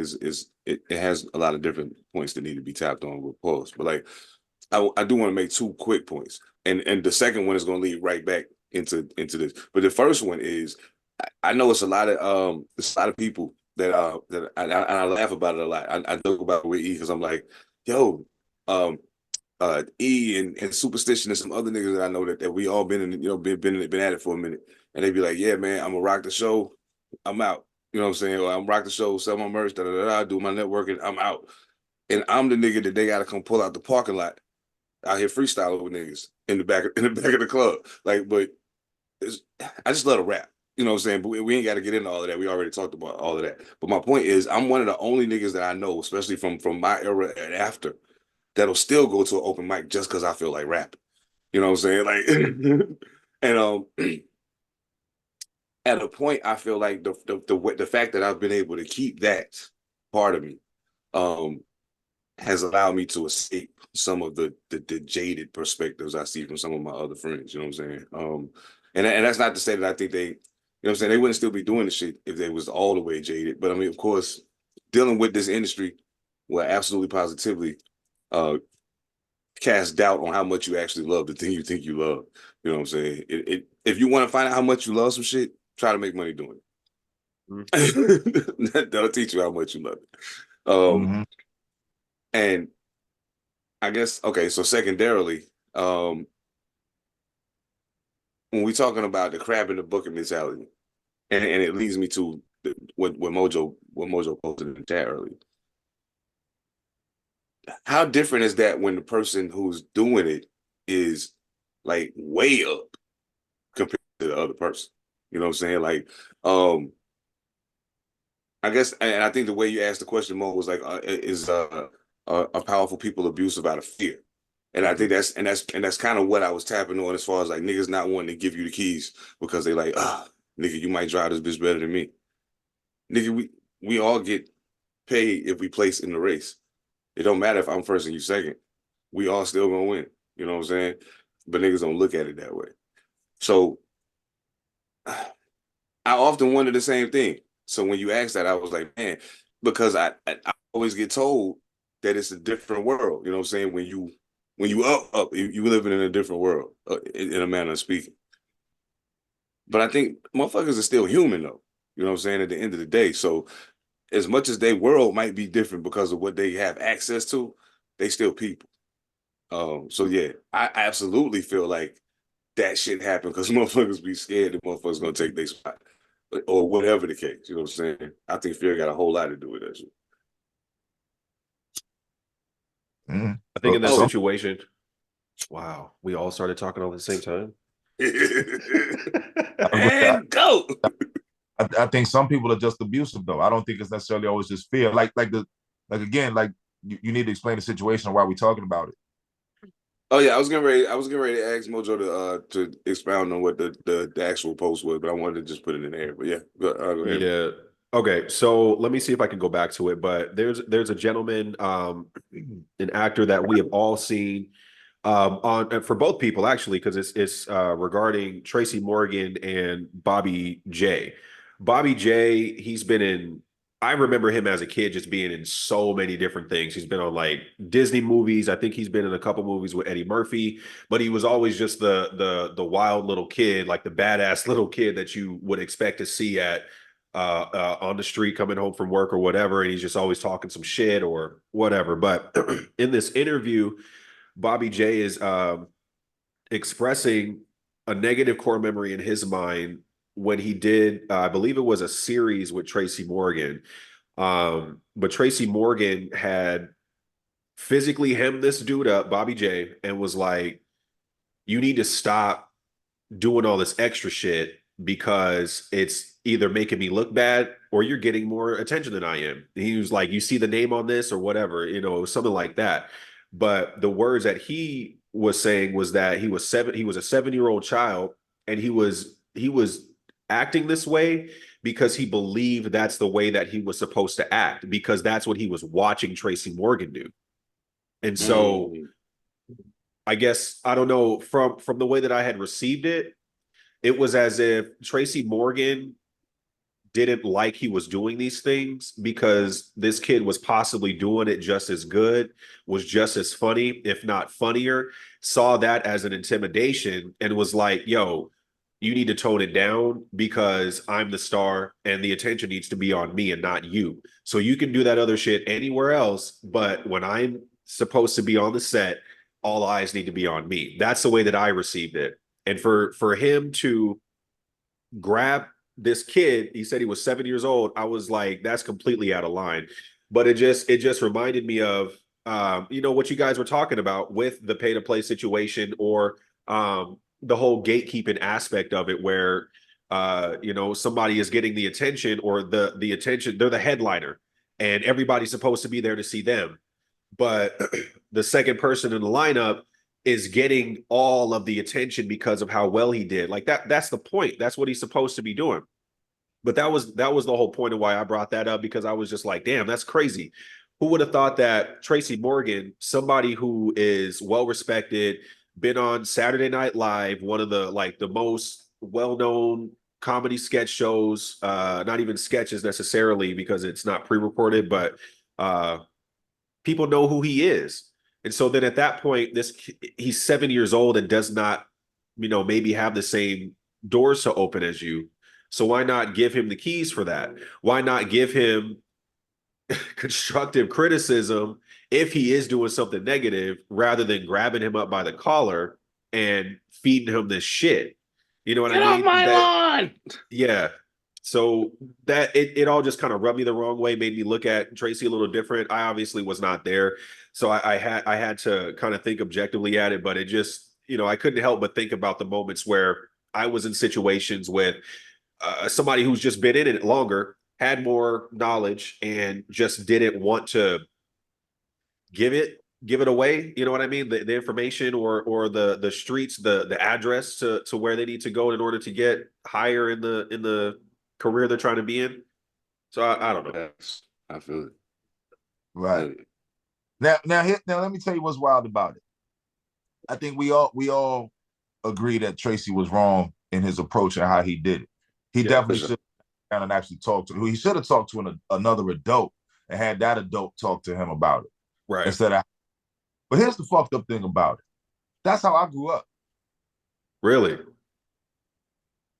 it has a lot of different points that need to be tapped on with pause. But like I do want to make two quick points, and the second one is gonna lead right back into this. But the first one is I know it's a lot of people that I laugh about it a lot. I joke about it with E because I'm like, yo, um, E and Superstition and some other niggas that I know that we all been in, been at it for a minute, and they be like, yeah, man, I'm gonna rock the show, I'm out. You know what I'm saying? Or I'm rock the show, sell my merch, do my networking, I'm out. And I'm the nigga that they gotta come pull out the parking lot out here freestyle with niggas in the back of the club. Like, but I just love to rap. You know what I'm saying? But we ain't got to get into all of that. We already talked about all of that. But my point is, I'm one of the only niggas that I know, especially from my era and after, that'll still go to an open mic just because I feel like rapping. You know what I'm saying? Like, and at a point, I feel like the fact that I've been able to keep that part of me, um, has allowed me to escape some of the jaded perspectives I see from some of my other friends. You know what I'm saying? And that's not to say that I think they, you know what I'm saying, they wouldn't still be doing the shit if they was all the way jaded. But I mean, of course, dealing with this industry will absolutely positively cast doubt on how much you actually love the thing you think you love. You know what I'm saying? If you want to find out how much you love some shit, try to make money doing it. That'll teach you how much you love it. Mm-hmm. And I guess okay. So secondarily, when we're talking about the crab in the bucket mentality, and it leads me to what Mojo posted in the chat earlier. How different is that when the person who's doing it is like way up compared to the other person? You know what I'm saying? Like, I guess, and I think the way you asked the question, Mo, was like, are powerful people abusive out of fear? And I think that's kind of what I was tapping on as far as like niggas not wanting to give you the keys because they like, nigga, you might drive this bitch better than me. Nigga, we all get paid if we place in the race. It don't matter if I'm first and you second. We all still gonna win. You know what I'm saying? But niggas don't look at it that way. So I often wonder the same thing. So when you asked that, I was like, man, because I always get told that it's a different world. You know what I'm saying? When you up, you living in a different world, in a manner of speaking. But I think motherfuckers are still human though. You know what I'm saying? At the end of the day, so as much as their world might be different because of what they have access to, they still people. So yeah, I absolutely feel like that shit happened because motherfuckers be scared that motherfuckers gonna take their spot. Or whatever the case, you know what I'm saying? I think fear got a whole lot to do with that shit. Mm-hmm. I think in that Oh. situation, wow, we all started talking all at the same time. And go. I think some people are just abusive though. I don't think it's necessarily always just fear. Like again, like you need to explain the situation and why we're talking about it. Oh yeah, I was getting ready to ask Mojo to expound on what the actual post was, but I wanted to just put it in there. But yeah, go ahead. Yeah. Okay. So let me see if I can go back to it. But there's a gentleman, an actor that we have all seen, on for both people actually, because it's regarding Tracy Morgan and Bobby J. Bobby J. He's been in. I remember him as a kid just being in so many different things. He's been on like Disney movies. I think he's been in a couple movies with Eddie Murphy, but he was always just the wild little kid, like the badass little kid that you would expect to see at on the street coming home from work or whatever, and he's just always talking some shit or whatever. But in this interview, Bobby J is expressing a negative core memory in his mind when he did, I believe it was a series with Tracy Morgan. But Tracy Morgan had physically hemmed this dude up, Bobby J, and was like, you need to stop doing all this extra shit because it's either making me look bad or you're getting more attention than I am. He was like, you see the name on this or whatever, something like that. But the words that he was saying was that he was a 7-year-old child, and he was acting this way because he believed that's the way that he was supposed to act, because that's what he was watching Tracy Morgan do. And so I guess, I don't know, from the way that I had received it, it was as if Tracy Morgan didn't like he was doing these things because this kid was possibly doing it just as good, was just as funny, if not funnier, saw that as an intimidation and was like, yo, you need to tone it down because I'm the star and the attention needs to be on me and not you. So you can do that other shit anywhere else, but when I'm supposed to be on the set, all eyes need to be on me. That's the way that I received it. And for him to grab this kid, he said he was 7 years old. I was like, that's completely out of line. But it just reminded me of what you guys were talking about with the pay to play situation, or the whole gatekeeping aspect of it, where somebody is getting the attention, or the attention, they're the headliner and everybody's supposed to be there to see them. But the second person in the lineup is getting all of the attention because of how well he did. Like that's the point. That's what he's supposed to be doing. But that was the whole point of why I brought that up, because I was just like, damn, that's crazy. Who would have thought that Tracy Morgan, somebody who is well respected, been on Saturday Night Live, one of the most well-known comedy sketch shows, not even sketches necessarily because it's not pre-recorded, but people know who he is. And so then at that point, he's 7 years old and does not, maybe have the same doors to open as you. So why not give him the keys for that? Why not give him constructive criticism if he is doing something negative, rather than grabbing him up by the collar and feeding him this shit. You know what Get I mean? off my lawn. Yeah. So that it all just kind of rubbed me the wrong way, made me look at Tracy a little different. I obviously was not there, so I had to kind of think objectively at it, but it just, I couldn't help but think about the moments where I was in situations with somebody who's just been in it longer, had more knowledge, and just didn't want to give it away. You know what I mean? The information or the streets, the address to where they need to go in order to get higher in the career they're trying to be in. So I don't know. Yes, I feel it. Right. Now let me tell you what's wild about it. I think we all agree that Tracy was wrong in his approach and how he did it. He definitely should have gone and actually talked to. He should have talked to another adult and had that adult talk to him about it. Right. Instead of. But here's the fucked up thing about it. That's how I grew up. Really?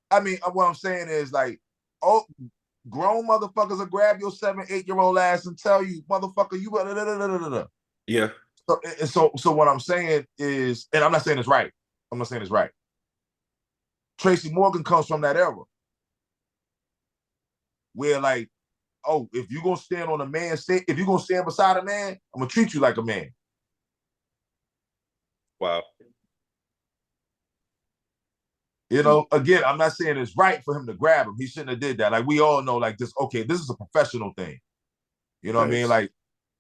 I mean, what I'm saying is like, oh, grown motherfuckers will grab your 7, 8-year-old ass and tell you, motherfucker, you blah, blah, blah, blah, blah, blah. Yeah. So what I'm saying is, and I'm not saying it's right. I'm not saying it's right. Tracy Morgan comes from that era where, like, oh, if you're gonna stand on a man, if you're gonna stand beside a man, I'm gonna treat you like a man. Wow. Again, I'm not saying it's right for him to grab him. He shouldn't have did that. Like, we all know, like, this, okay, this is a professional thing. You know what I mean? Like,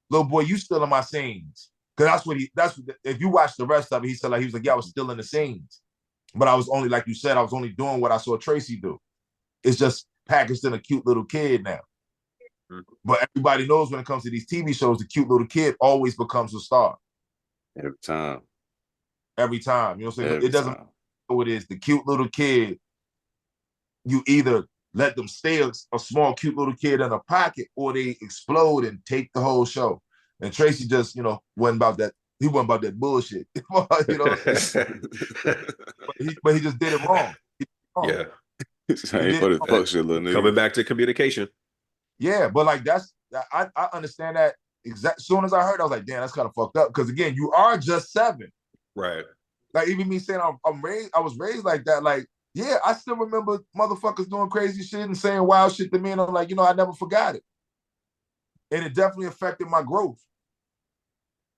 little boy, you still in my scenes. Because if you watch the rest of it, he said, like, he was like, yeah, I was still in the scenes. But I was only, like you said, I was only doing what I saw Tracy do. It's just packaged in a cute little kid now. Mm-hmm. But everybody knows when it comes to these TV shows, the cute little kid always becomes a star. Every time. You know what I'm saying? It doesn't matter who it is. The cute little kid, you either let them stay a small, cute little kid in a pocket, or they explode and take the whole show. And Tracy just, wasn't about that. He wasn't about that bullshit. But he just did it wrong. Yeah. Coming back to communication. Yeah, but like I understand that. As soon as I heard, I was like, damn, that's kind of fucked up. Because again, you are just 7. Right. Like, even me saying I was raised like that. Like, yeah, I still remember motherfuckers doing crazy shit and saying wild shit to me, and I'm like, I never forgot it. And it definitely affected my growth.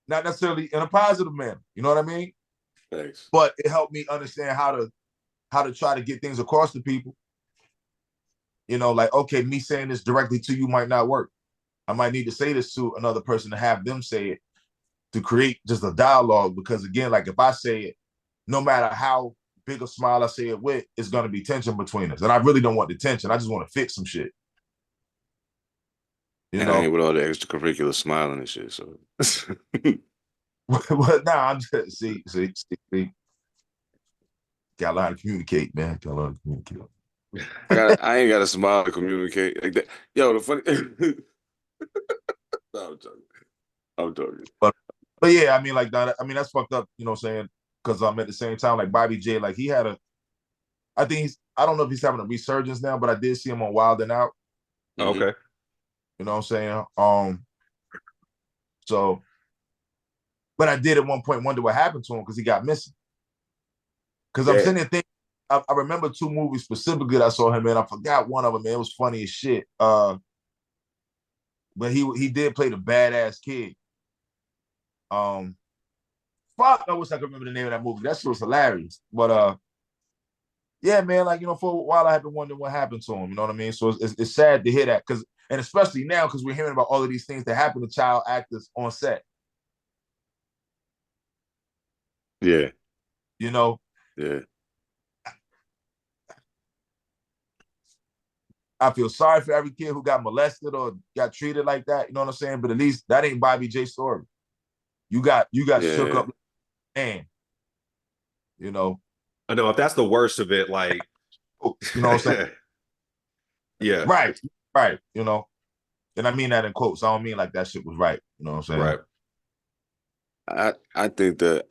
Not necessarily in a positive manner. You know what I mean? Thanks. But it helped me understand how to try to get things across to people. Like, okay, me saying this directly to you might not work. I might need to say this to another person to have them say it, to create just a dialogue. Because again, like, if I say it, no matter how big a smile I say it with, it's going to be tension between us. And I really don't want the tension. I just want to fix some shit. I ain't with all the extracurricular smiling and shit. So, but nah, I'm just see. Got to learn to communicate, man. Got to learn to communicate. I ain't got to smile to communicate like that. Yo, the funny. No, I'm joking. But yeah, I mean, like that. I mean, that's fucked up. You know what I'm saying? Because at the same time, like Bobby J, like he had I don't know if he's having a resurgence now, but I did see him on Wild 'N Out. Okay. You know what I'm saying? So, but I did at one point wonder what happened to him because he got missing. Because I'm sitting there thinking, I remember 2 movies specifically that I saw him in. I forgot one of them, man. It was funny as shit. But he did play the badass kid. Fuck, I wish I could remember the name of that movie. That shit was hilarious. But yeah, man, like, for a while I had been wondering what happened to him. You know what I mean? So it's sad to hear that, and especially now because we're hearing about all of these things that happen to child actors on set. Yeah. Yeah. I feel sorry for every kid who got molested or got treated like that. You know what I'm saying? But at least that ain't Bobby J's story. You got shook up, and I know if that's the worst of it, like, you know what I'm saying? Yeah. Right. And I mean that in quotes. I don't mean like that shit was right. You know what I'm saying? Right. I think that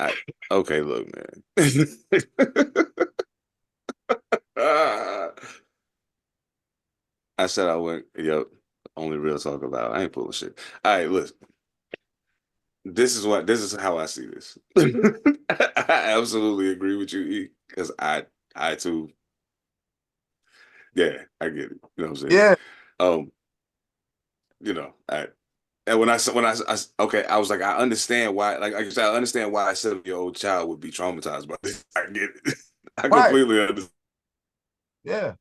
okay, look, man. I said I went, Only real talk allowed. I ain't pulling shit. All right, listen. This is how I see this. I absolutely agree with you, E, because I too, yeah, I get it. You know what I'm saying? Yeah, Um, I and okay, I was like, I understand why, like I said, I understand why a 7-year-old child would be traumatized by this. I get it. I right. completely understand. Yeah.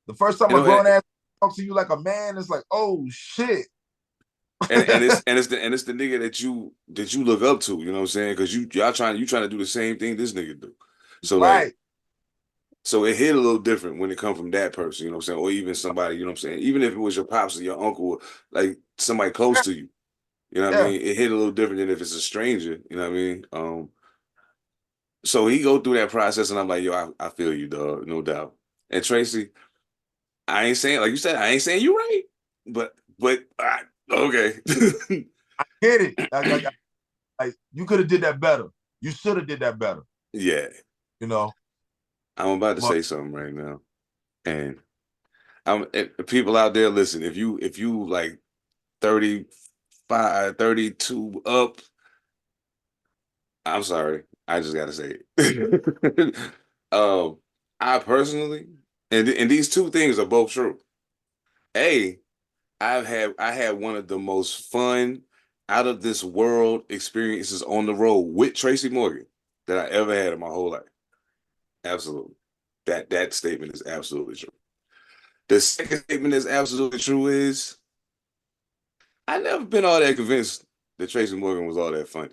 The first time You a know, grown ass talks to you like a man, it's like, oh shit. and it's the nigga that you look up to, you know what I'm saying? Because y'all trying to do the same thing this nigga do. So like, Right. so it hit a little different when it come from that person, you know what I'm saying? Or even somebody, you know what I'm saying? Even if it was your pops or your uncle, or like somebody close to you, you know what I Yeah. mean? It hit a little different than if it's a stranger, you know what I mean? So he go through that process, and I'm like, yo, I feel you, dog, no doubt. And Tracy, I ain't saying, like you said, I ain't saying you right, but okay. Get it. Like you could have did that better. You should have did that better. Yeah, You know. I'm about to But say something right now, and people out there, listen, if you like 35, 32 up, I'm sorry, I just gotta say it. I personally, and these two things are both true. A, I had one of the most fun, out of this world experiences on the road with Tracy Morgan that I ever had in my whole life. Absolutely. That statement is absolutely true. The second statement that's absolutely true is I never been all that convinced that Tracy Morgan was all that funny.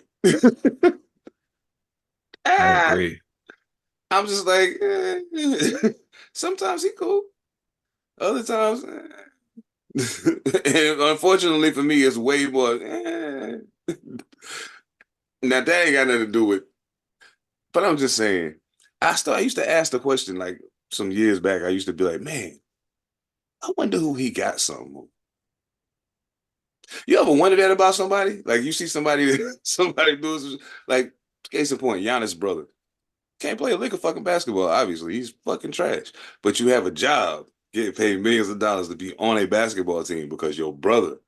I ah, agree. I'm just like, sometimes he cool, other times, and unfortunately for me, it's way more. Now that ain't got nothing to do with, but I'm just saying. I used to ask the question like some years back. I used to be like, man, I wonder who he got something on. You ever wonder that about somebody? Like you see somebody somebody does like case in point, Giannis' brother. Can't play a lick of fucking basketball, obviously. He's fucking trash. But you have a job, getting paid millions of dollars to be on a basketball team because your brother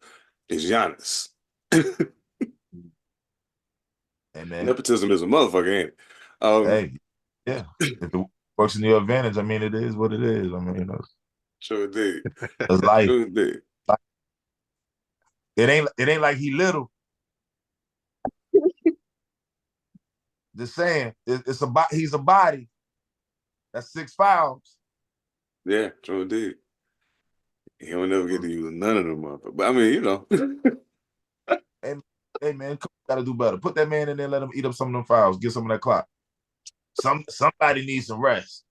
is Giannis. hey man, Nepotism is a motherfucker, ain't it? hey, yeah. If it works in your advantage, I mean it is what it is. I mean, Sure did. it's life. Sure did. It ain't like he little. Just saying, it's a he's a body. That's 6 fouls. Yeah, sure did. He don't never get to use none of them motherfuckers. But I mean, you know. And hey man, gotta do better. Put that man in there, let him eat up some of them fouls, get some of that clock. Somebody needs some rest.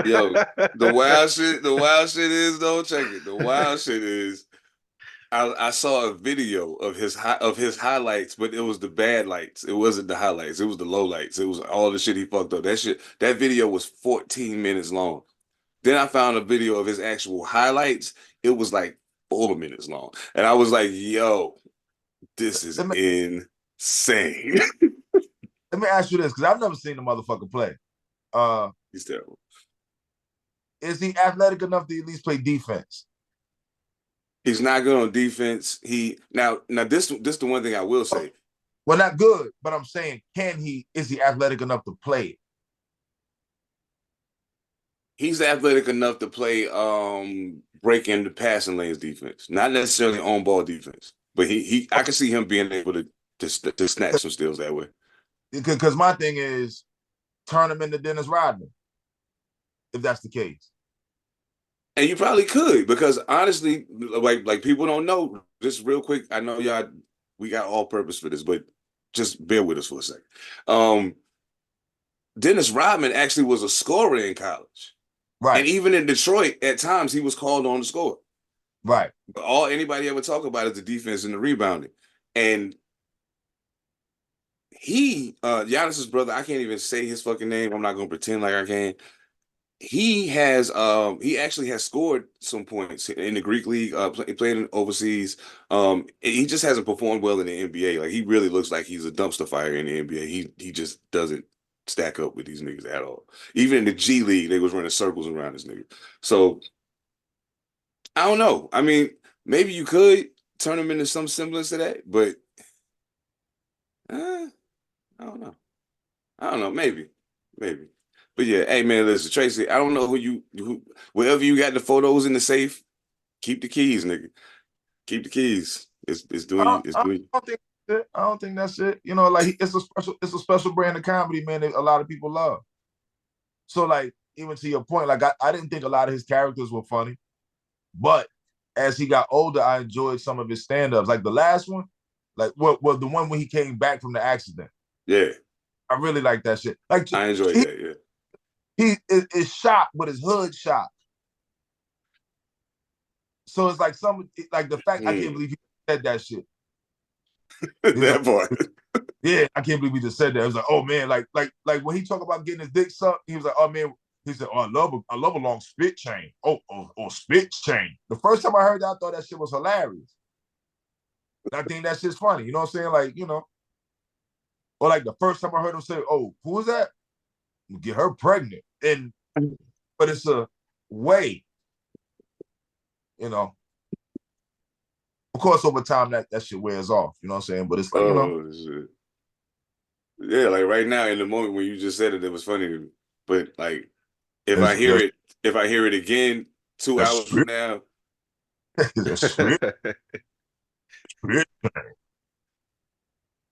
Yo, the wild shit is though, check it. The wild shit is I saw a video of his highlights, but it was the bad lights. It wasn't the highlights. It was the low lights. It was all the shit he fucked up. That video was 14 minutes long. Then I found a video of his actual highlights. It was like 4 minutes long. And I was like, yo, this is Let me, insane. let me ask you this, because I've never seen the motherfucker play. He's terrible. Is he athletic enough to at least play defense? He's not good on defense. He now this the one thing I will say. Well, not good, but I'm saying, is he athletic enough to play? He's athletic enough to play break into passing lanes defense, not necessarily on ball defense, but he I can see him being able to snatch some steals that way. Because my thing is, turn him into Dennis Rodman, if that's the case. And you probably could, because honestly, like people don't know. Just real quick, I know y'all we got all purpose for this, but just bear with us for a second. Dennis Rodman actually was a scorer in college. Right. And even in Detroit, at times he was called on to score. Right. But all anybody ever talk about is the defense and the rebounding. And Giannis's brother, I can't even say his fucking name. I'm not gonna pretend like I can. He actually has scored some points in the Greek league, playing overseas. He just hasn't performed well in the NBA. Like he really looks like he's a dumpster fire in the NBA. He just doesn't stack up with these niggas at all. Even in the G League, they was running circles around this nigga. So I don't know. I mean, maybe you could turn them into some semblance of that, but I don't know. I don't know. Maybe. But yeah, hey man, listen, Tracy. I don't know who wherever you got the photos in the safe. Keep the keys, nigga. Keep the keys. It's doing you. It's doing you. I don't think that's it. I don't think that's it. You know, like it's a special brand of comedy, man, that a lot of people love. So like, even to your point, like I didn't think a lot of his characters were funny, but as he got older, I enjoyed some of his stand-ups. Like the last one, like well, the one when he came back from the accident. Yeah, I really like that shit. Like I enjoyed that. Yeah. he is shot, but his hood shot. So it's like like the fact I can't believe he said that shit. That like, part. Yeah, I can't believe he just said that. It was like, oh man, like when he talked about getting his dick sucked, he was like, oh man, he said, oh, I love a long spit chain. Oh, spit chain. The first time I heard that, I thought that shit was hilarious. I think that shit's funny. You know what I'm saying? Like, you know, or like the first time I heard him say, oh, who is that? Get her pregnant. But it's a way, you know. Of course, over time that shit wears off. You know what I'm saying? But it's like, you know. Shit. Yeah, like right now in the moment when you just said it, it was funny to me. But like if I hear it again 2 hours from now.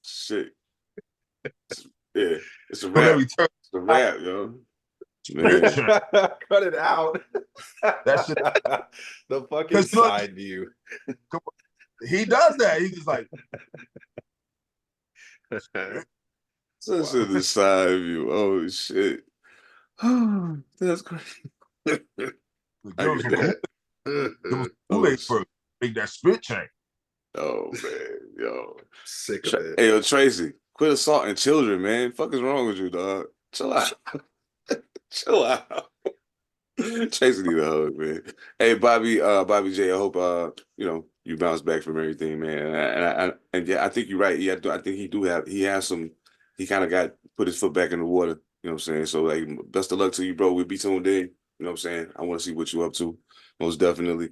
Shit. Yeah, it's a wrap. It's a wrap, yo. Man. Cut it out. That shit. The fucking side view. He does that. He's just like such a side view. Oh shit. Oh, that's crazy. First, make that spit chain. Oh man, yo. Sick of it. Hey, yo, Tracy, quit assaulting children, man. Fuck is wrong with you, dog? Chill out. Chill out. Tracy need a hug, man. Hey, Bobby J, I hope you know, you bounce back from everything, man. And yeah, I think you're right. Yeah, I think he has some. He kind of got put his foot back in the water. You know what I'm saying? So like, best of luck to you, bro. We'll be tuned in. You know what I'm saying? I want to see what you up to. Most definitely.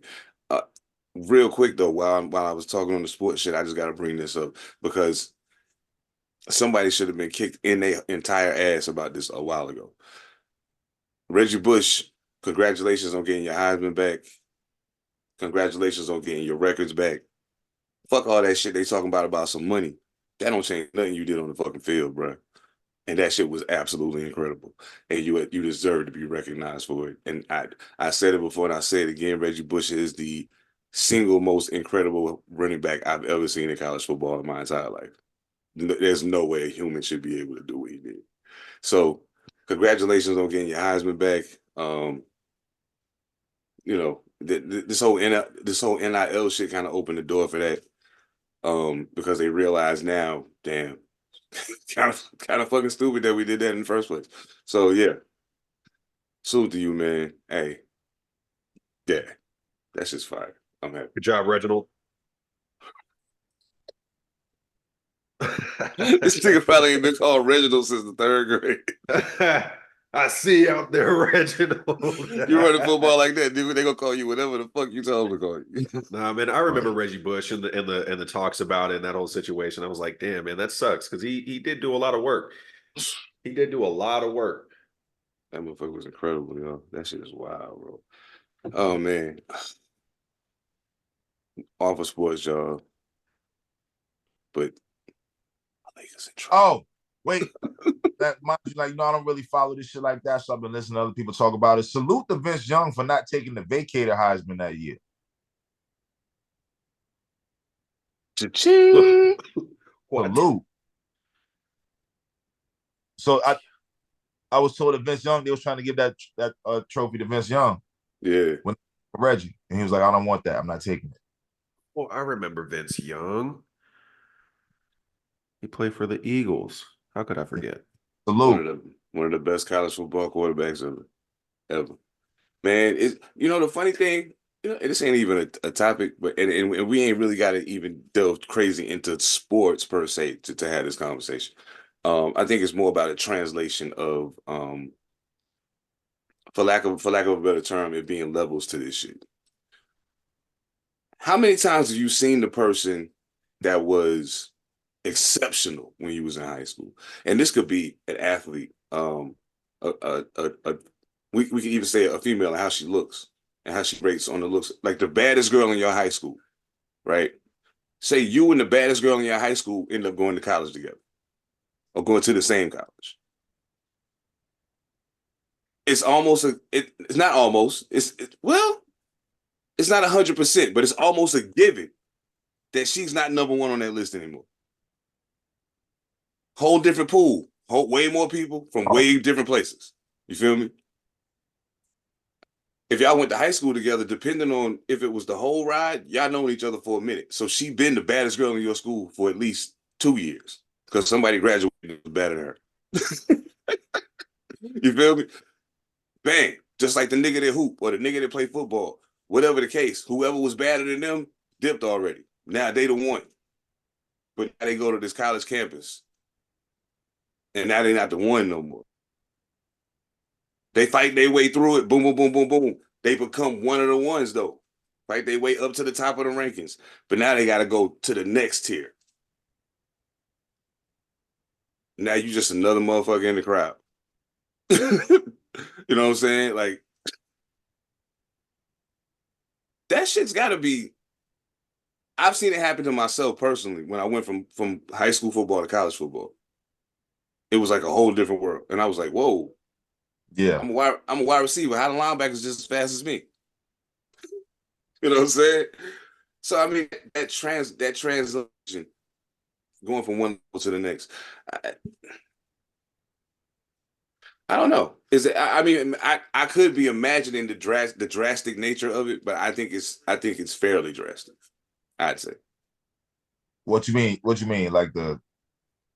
Real quick though, while I was talking on the sports shit, I just got to bring this up because somebody should have been kicked in their entire ass about this a while ago. Reggie Bush, congratulations on getting your Heisman back. Congratulations on getting your records back. Fuck all that shit they talking about some money. That don't change nothing you did on the fucking field, bro. And that shit was absolutely incredible. And you deserve to be recognized for it. And I said it before and I say it again, Reggie Bush is the single most incredible running back I've ever seen in college football in my entire life. There's no way a human should be able to do what he did. So congratulations on getting your Heisman back. You know, this whole NIL shit kind of opened the door for that. Because they realize now, damn, kind of fucking stupid that we did that in the first place. So yeah, salute to you, man. Hey, yeah, that's just fire. I'm happy. Good job, Reginald. This nigga probably ain't been called Reginald since the 3rd grade. I see you out there, Reginald. You running football like that, dude? They gonna call you whatever the fuck you tell them to call you. Nah, man, I remember Reggie Bush and the talks about it and that whole situation. I was like, damn, man, that sucks because he did do a lot of work. He did do a lot of work. That motherfucker was incredible, yo. That shit is wild, bro. Oh man, off of sports, y'all. But I think it's in trouble. Oh, wait. That mind you, like, you know, I don't really follow this shit like that, so I've been listening to other people talk about it. Salute to Vince Young for not taking the vacator Heisman that year. Cha-ching. Salute. So I was told that Vince Young, they was trying to give that trophy to Vince Young. Yeah. When Reggie. And he was like, I don't want that. I'm not taking it. Well, I remember Vince Young. He played for the Eagles. How could I forget? Salute. One of the best college football quarterbacks ever. Man, you know the funny thing, you know, this ain't even a topic, but and we ain't really got to even delve crazy into sports per se to have this conversation. I think it's more about a translation of for lack of a better term, it being levels to this shit. how many times have you seen the person that was exceptional when you was in high school? And this could be an athlete, a we could even say a female and how she looks and how she rates on the looks, like the baddest girl in your high school, right? Say you and the baddest girl in your high school end up going to college together or going to the same college. It's almost it's not almost, well, it's not 100%, but it's almost a given that she's not number one on that list anymore. Whole different pool, way more people from way different places. You feel me? If y'all went to high school together, depending on if it was the whole ride, y'all known each other for a minute. So she been the baddest girl in your school for at least 2 years because somebody graduated better than her. You feel me? Bang. Just like the nigga that hoop or the nigga that play football, whatever the case, whoever was better than them dipped already. Now they the one. But now they go to this college campus. And now they not the one no more. They fight their way through it. Boom, boom, boom, boom, boom. They become one of the ones though. Fight their way up to the top of the rankings. But now they got to go to the next tier. Now you just another motherfucker in the crowd. You know what I'm saying? Like, that shit's got to be. I've seen it happen to myself personally when I went from high school football to college football. It was like a whole different world. And I was like, whoa. Yeah. I'm a wide receiver. How the linebackers just as fast as me? You know what I'm saying? So, I mean, that transition, going from one level to the next, I don't know. Is it? I mean, I could be imagining the drastic nature of it, but I think it's fairly drastic. I'd say. What you mean? What you mean? Like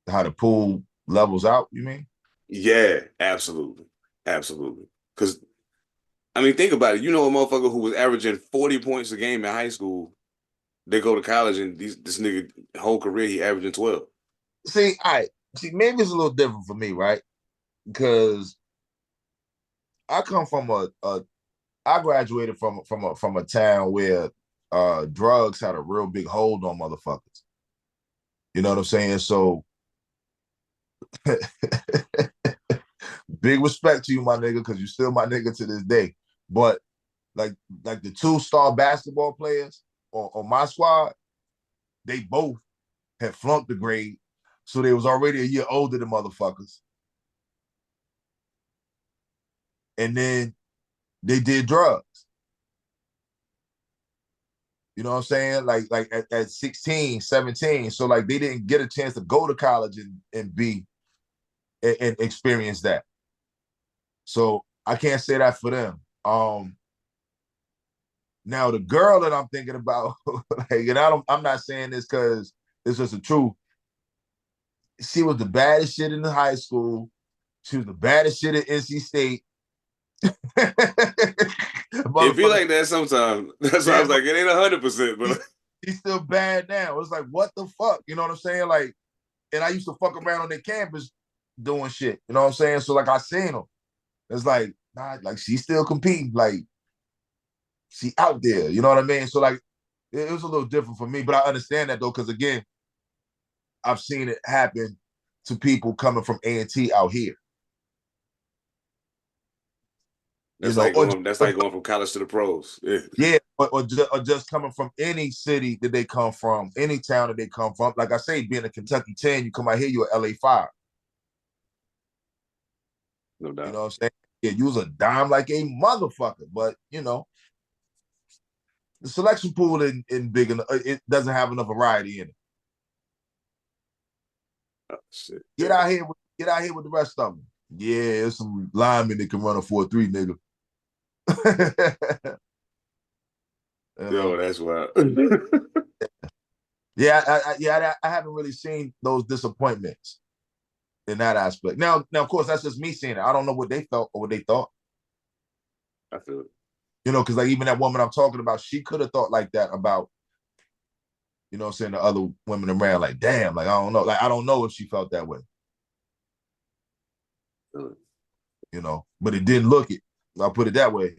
how the pool levels out? You mean? Yeah, absolutely, absolutely. Because I mean, think about it. You know, a motherfucker who was averaging 40 points a game in high school, they go to college and this nigga whole career he averaging 12. See, maybe it's a little different for me, right? Because I come from I graduated from a town where drugs had a real big hold on motherfuckers. You know what I'm saying? So big respect to you, my nigga, because you're still my nigga to this day. But like the 2-star basketball players on my squad, they both had flunked the grade, so they was already a year older than motherfuckers. And then they did drugs. You know what I'm saying? Like at 16, 17. So like they didn't get a chance to go to college and be and experience that. So I can't say that for them. Now the girl that I'm thinking about, like, and I'm not saying this because it's just the truth. She was the baddest shit in the high school. She was the baddest shit at NC State. It feel like that sometimes. That's why I was like, it ain't 100%, but he's still bad now. It's like, what the fuck? You know what I'm saying? Like, and I used to fuck around on their campus doing shit. You know what I'm saying? So like I seen them. It's like, nah, like she's still competing. Like she out there. You know what I mean? So like it was a little different for me, but I understand that though, because again, I've seen it happen to people coming from A&T out here. That's like going from college to the pros. Yeah, yeah, or just coming from any city that they come from, any town that they come from. Like I say, being a Kentucky 10, you come out here, you're an LA 5. No doubt. You know what I'm saying? Yeah, you was a dime like a motherfucker, but you know, the selection pool in big enough, it doesn't have enough variety in it. Oh, shit. Get out here with the rest of them. Yeah, there's some linemen that can run a 4.3, nigga. Yo, that's wild. Yeah, I haven't really seen those disappointments in that aspect. Now, of course, that's just me seeing it. I don't know what they felt or what they thought. I feel it. You know, because like even that woman I'm talking about, she could have thought like that about, you know what I'm saying, the other women around. Like, damn, like, I don't know. Like, I don't know if she felt that way. You know, but it didn't look it. I'll put it that way.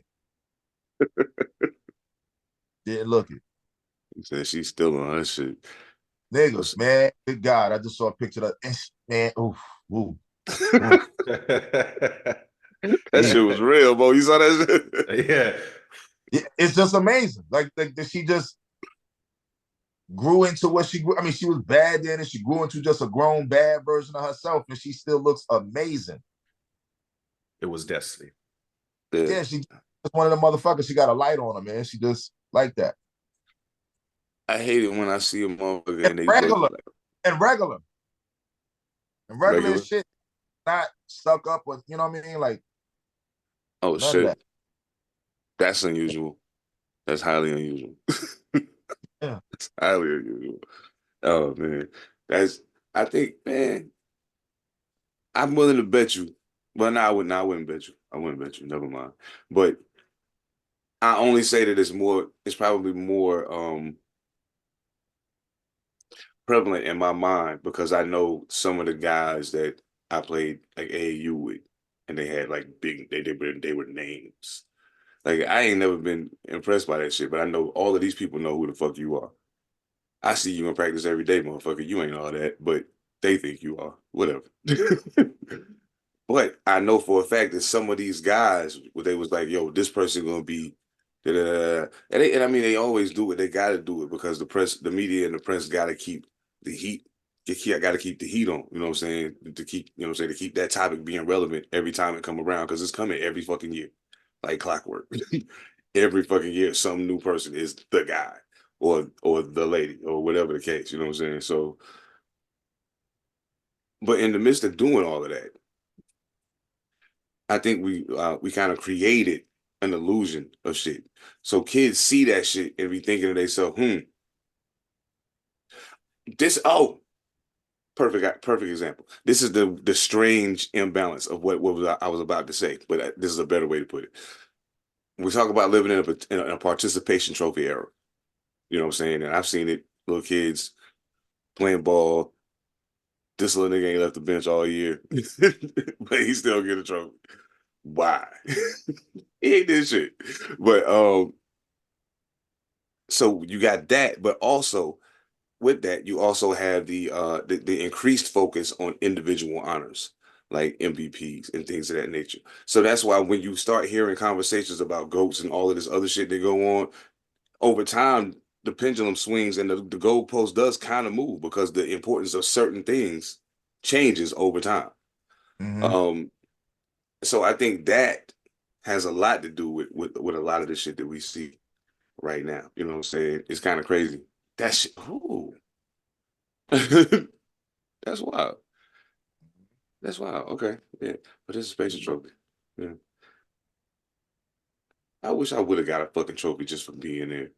Didn't look it. He said she's still on her shit. Niggas, man, good God. I just saw a picture of that. Man, oof, ooh, ooh. That shit was real, bro. You saw that shit? Yeah. It's just amazing. Like she just grew into what she grew. I mean, she was bad then, and she grew into just a grown, bad version of herself, and she still looks amazing. It was destiny. Yeah, she's one of the motherfuckers. She got a light on her, man. She just like that. I hate it when I see a motherfucker and they regular, look like regular shit, not stuck up with, you know what I mean? Like, oh shit, that's unusual. That's highly unusual. Yeah, it's highly unusual. Oh man, I think, man, I'm willing to bet you. Well, no, I wouldn't. I wouldn't bet you. I wouldn't bet you. Never mind. But I only say that it's more. It's probably more prevalent in my mind because I know some of the guys that I played like AAU with, and they had like big. They were names. Like I ain't never been impressed by that shit, but I know all of these people know who the fuck you are. I see you in practice every day, motherfucker. You ain't all that, but they think you are. Whatever. But I know for a fact that some of these guys, they was like, "Yo, this person gonna be," da, da, da. And I mean, they always do it. They got to do it because the press, the media, and the press got to keep the heat. Got to keep the heat on. You know what I'm saying? To keep, you know what I'm saying, to keep that topic being relevant every time it come around because it's coming every fucking year, like clockwork. Every fucking year, some new person is the guy or the lady or whatever the case. You know what I'm saying? So, but in the midst of doing all of that, I think we kind of created an illusion of shit. So kids see that shit and be thinking to themselves, this perfect example. This is the strange imbalance of what I was about to say, but this is a better way to put it. We talk about living in a participation trophy era. You know what I'm saying? And I've seen it, little kids playing ball. This little nigga ain't left the bench all year, but he still get a trophy. Why? He ain't did shit. But so you got that, but also with that, you also have the increased focus on individual honors, like MVPs and things of that nature. So that's why when you start hearing conversations about GOATs and all of this other shit that go on, over time, the pendulum swings and the goalpost does kind of move because the importance of certain things changes over time. So I think that has a lot to do with a lot of the shit that we see right now. You know what I'm saying? It's kind of crazy. That shit, ooh. That's wild. That's wild. Okay. Yeah. Participation trophy. Yeah. I wish I would have got a fucking trophy just for being there.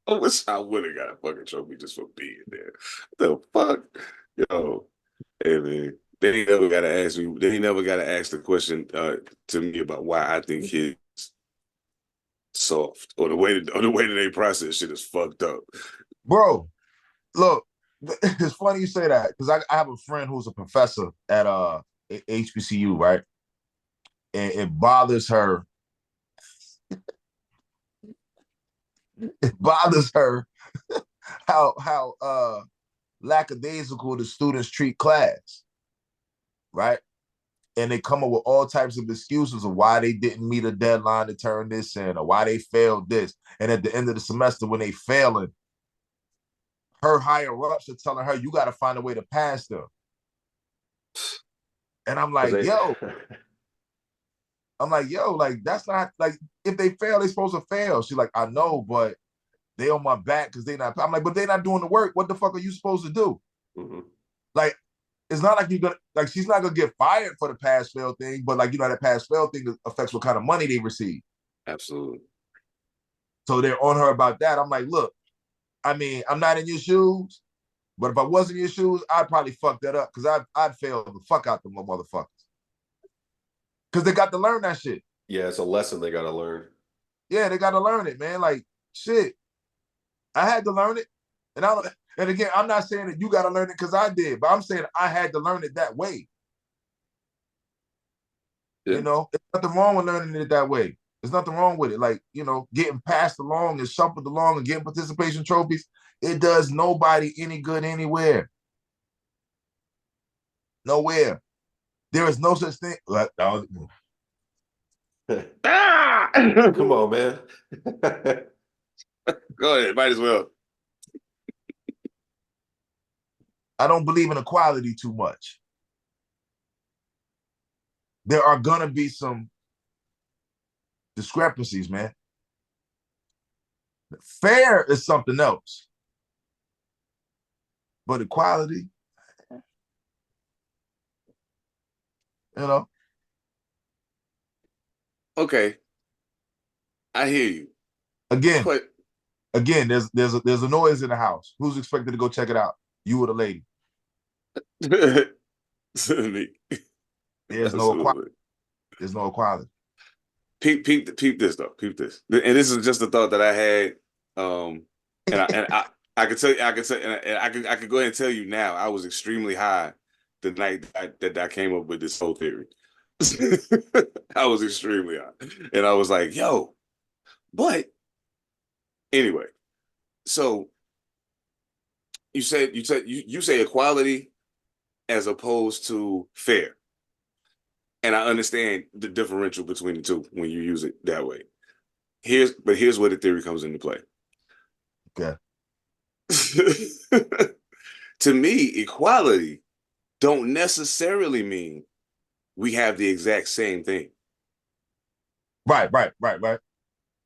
I wish I would have got a fucking trophy just for being there. The fuck? Yo. Hey man. Then he never gotta ask me. Then he never gotta ask the question to me about why I think kids soft or the way that they process shit is fucked up. Bro, look, it's funny you say that because I have a friend who's a professor at HBCU, right? And it bothers her. It bothers her how lackadaisical the students treat class, right? And they come up with all types of excuses of why they didn't meet a deadline to turn this in or why they failed this. And at the end of the semester, when they failing, her higher ups are telling her, you got to find a way to pass them. And I'm like, yo, like, that's not, like, if they fail, they're supposed to fail. She's like, I know, but they on my back because they not, I'm like, but they not doing the work. What the fuck are you supposed to do? Like, it's not like you're gonna, like, she's not gonna get fired for the pass fail thing, but like, you know, that pass fail thing affects what kind of money they receive. Absolutely. So they're on her about that. I'm like, look, I mean, I'm not in your shoes, but if I was in your shoes, I'd probably fuck that up because I'd fail the fuck out them motherfuckers. Because they got to learn that shit. Yeah, it's a lesson they got to learn. Yeah, they got to learn it, man. Like, shit, I had to learn it. And again, I'm not saying that you got to learn it because I did, but I'm saying I had to learn it that way. Yeah. You know, there's nothing wrong with learning it that way. There's nothing wrong with it. Like, getting passed along and shuffled along and getting participation trophies, it does nobody any good anywhere. Nowhere. There is no such thing. Come on, man. Go ahead, might as well. I don't believe in equality too much. There are gonna be some discrepancies, man. Fair is something else. But equality, Okay. I hear you. Again, But there's a noise in the house. Who's expected to go check it out? You or the lady? There's no equality. There's no equality. Peep this though. Peep this. And this is just a thought that I had. I could tell you, and I could go ahead and tell you now. I was extremely high the night that I came up with this whole theory. I was extremely high, and I was like, "Yo," but anyway. So you say equality as opposed to fair, and I understand the differential between the two when you use it that way. Here's where the theory comes into play. Okay. To me, equality don't necessarily mean we have the exact same thing. Right.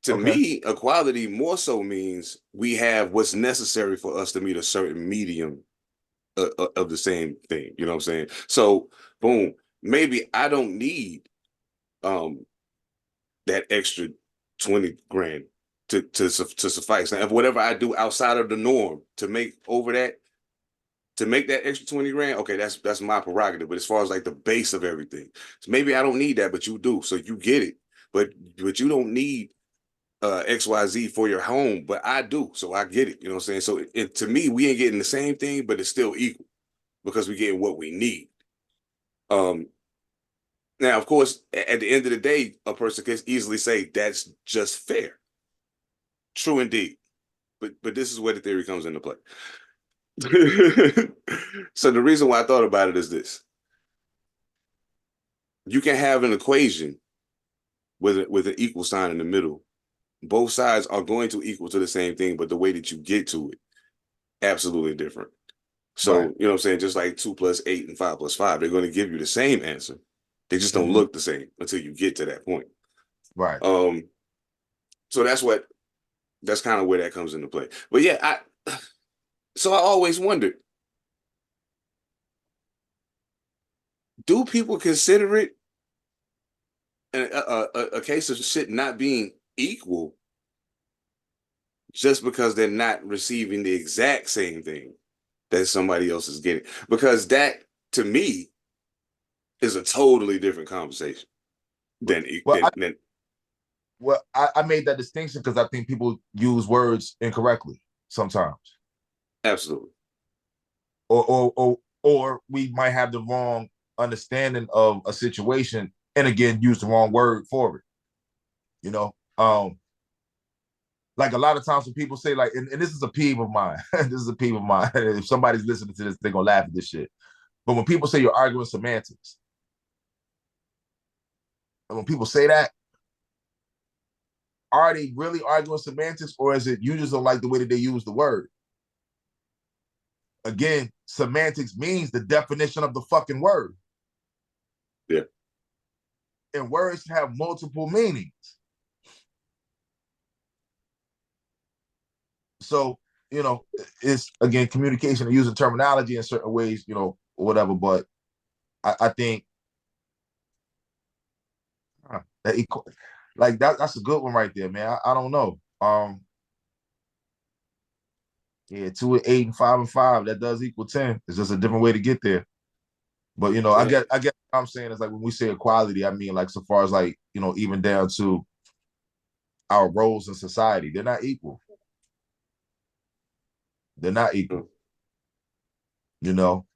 To me, equality more so means we have what's necessary for us to meet a certain medium of the same thing. You know what I'm saying? So, boom, maybe I don't need that extra 20 grand to suffice. Now, if whatever I do outside of the norm to make that extra 20 grand, okay, that's my prerogative. But as far as like the base of everything, so maybe I don't need that, but you do, so you get it. But you don't need XYZ for your home, but I do, so I get it. You know what I'm saying? So to me, we ain't getting the same thing, but it's still equal because we're getting what we need. Now, of course, at the end of the day, a person can easily say that's just fair. True indeed. But this is where the theory comes into play. So the reason why I thought about it is this. You can have an equation with an equal sign in the middle. Both sides are going to equal to the same thing, but the way that you get to it, absolutely different. So, right. You know what I'm saying? Just like 2 + 8 and 5 + 5, they're going to give you the same answer. They just don't look the same until you get to that point. Right. So that's kind of where that comes into play. But yeah, I always wondered, do people consider it a case of shit not being equal just because they're not receiving the exact same thing that somebody else is getting? Because that, to me, is a totally different conversation than. I made that distinction because I think people use words incorrectly sometimes. Absolutely. Or we might have the wrong understanding of a situation and again use the wrong word for it. Like a lot of times when people say like, and this is a peeve of mine. This is a peeve of mine. If somebody's listening to this, they're gonna laugh at this shit. But when people say you're arguing semantics, and when people say that, are they really arguing semantics, or is it you just don't like the way that they use the word? Again, semantics means the definition of the fucking word. Yeah. And words have multiple meanings. So, it's again communication and using terminology in certain ways, or whatever. But I think that's a good one right there, man. I don't know. Yeah, 2 and 8 and 5 and 5, that does equal 10. It's just a different way to get there. But I get what I'm saying is like when we say equality, I mean like so far as like, even down to our roles in society, they're not equal. They're not equal.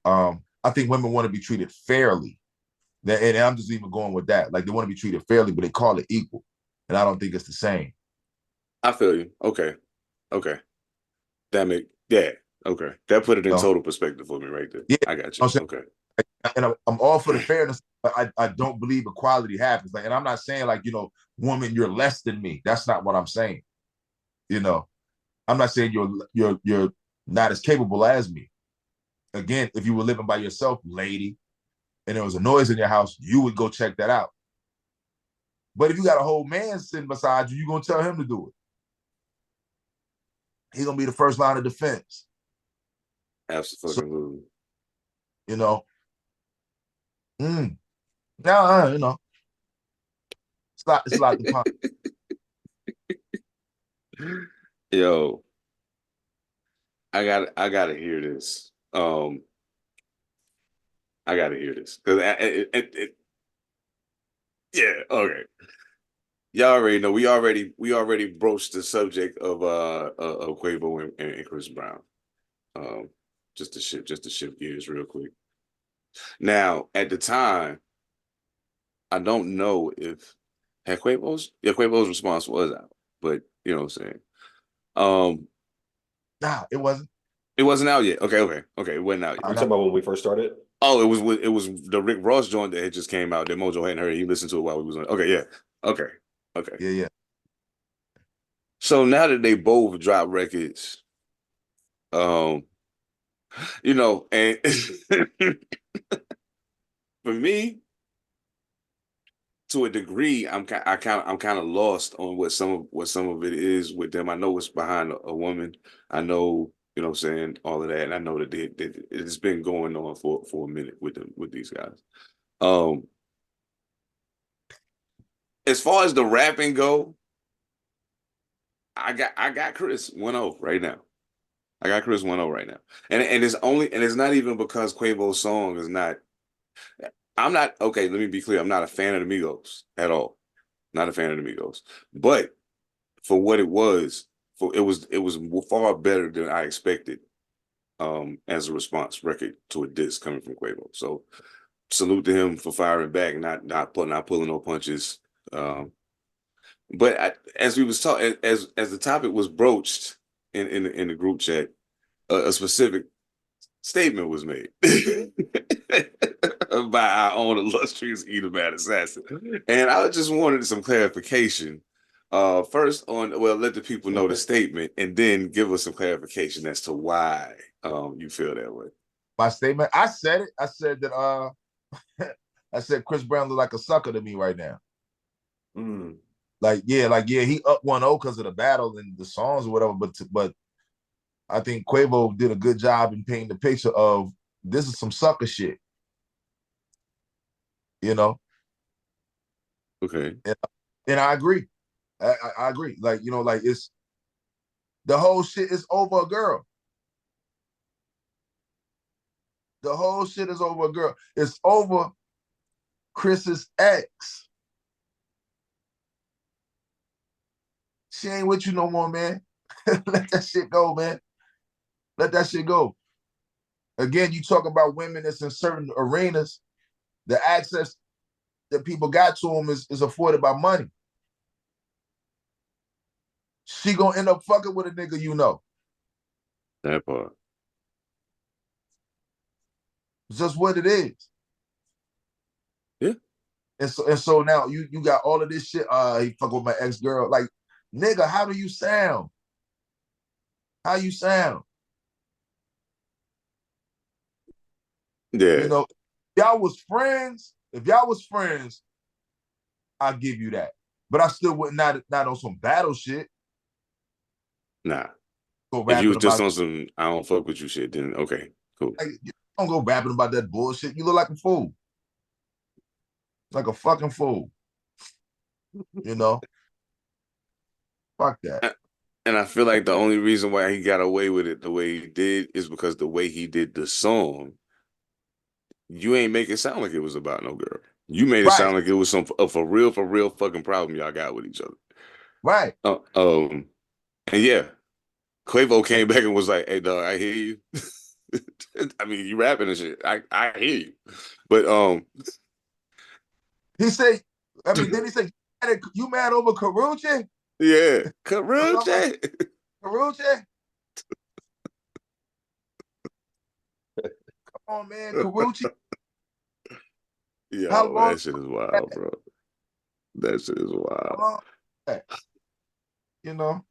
I think women want to be treated fairly. And I'm just even going with that. Like they want to be treated fairly, but they call it equal. and I don't think it's the same. I feel you. Okay. Yeah. Okay. That put it in You know? total perspective for me right there. Yeah, I got you you. know Okay. and I'm all for the fairness, but I don't believe equality happens. Like, and I'm not saying like, woman, you're less than me. That's not what I'm saying. I'm not saying you're not as capable as me. Again, if you were living by yourself, lady, and there was a noise in your house, you would go check that out. But if you got a whole man sitting beside you, you're gonna tell him to do it. He's gonna be the first line of defense. Absolutely. So, now it's a lot to ponder. Yo, I gotta hear this. I gotta hear this because yeah, okay. Y'all already know we already broached the subject of Quavo and Chris Brown. Just to shift gears real quick. Now, at the time, I don't know if Quavo's response was out, but you know what I'm saying. Nah, it wasn't. It wasn't out yet. Okay, it wasn't out yet. Are you talking about when we first started? Oh, it was the Rick Ross joint that had just came out that Mojo hadn't heard. He listened to it while we was on. Okay, yeah. Okay. Yeah. So now that they both dropped records, and for me, to a degree, I'm kind of lost on what some of it is with them. I know it's behind a woman. I know, you know what I'm saying, all of that, and I know that it's been going on for a minute with these guys. As far as the rapping go, I got Chris 1-0 right now. I got Chris 1-0 right now. And it's not even because Quavo's song is not. I'm not okay, let me be clear. I'm not a fan of the Migos at all. Not a fan of the Migos. But for what it was, it was far better than I expected as a response record to a diss coming from Quavo. So salute to him for firing back, not pulling no punches. But as we was talking, as the topic was broached in the group chat, a specific statement was made by our own illustrious ethemadassassin, and I just wanted some clarification. First let the people know the statement, and then give us some clarification as to why you feel that way. My statement, I said it. I said that I said Chris Brown look like a sucker to me right now. Like yeah, he up 1-0 because of the battle and the songs or whatever, but I think Quavo did a good job in painting the picture of this is some sucker shit. Okay. And I agree. I agree. Like, like it's the whole shit is over a girl. The whole shit is over a girl. It's over Chris's ex. She ain't with you no more, man. Let that shit go, man. Let that shit go. Again, you talk about women that's in certain arenas, the access that people got to them is afforded by money. She gonna end up fucking with a nigga, That part. It's just what it is. Yeah. And so now you got all of this shit. He fuck with my ex-girl. Like, nigga, how do you sound? How you sound? Yeah. If y'all was friends, I'll give you that. But I still would not on some battle shit. Nah. Go if you was just about, on some I don't fuck with you shit, then okay, cool. Like, you don't go rapping about that bullshit. You look like a fool. Like a fucking fool. Fuck that. And I feel like the only reason why he got away with it the way he did is because the way he did the song, you ain't make it sound like it was about no girl. You made it sound like it was some for real fucking problem y'all got with each other. Right. And yeah, Quavo came back and was like, "Hey, dog, I hear you. I mean, you rapping and shit. I hear you, but he said. I mean, then he said, You mad over Karuchi? Yeah, Karuchi. Karuchi? Come on, man, Karuchi. How Yo, long? that shit is wild, bro. That shit is How wild. long?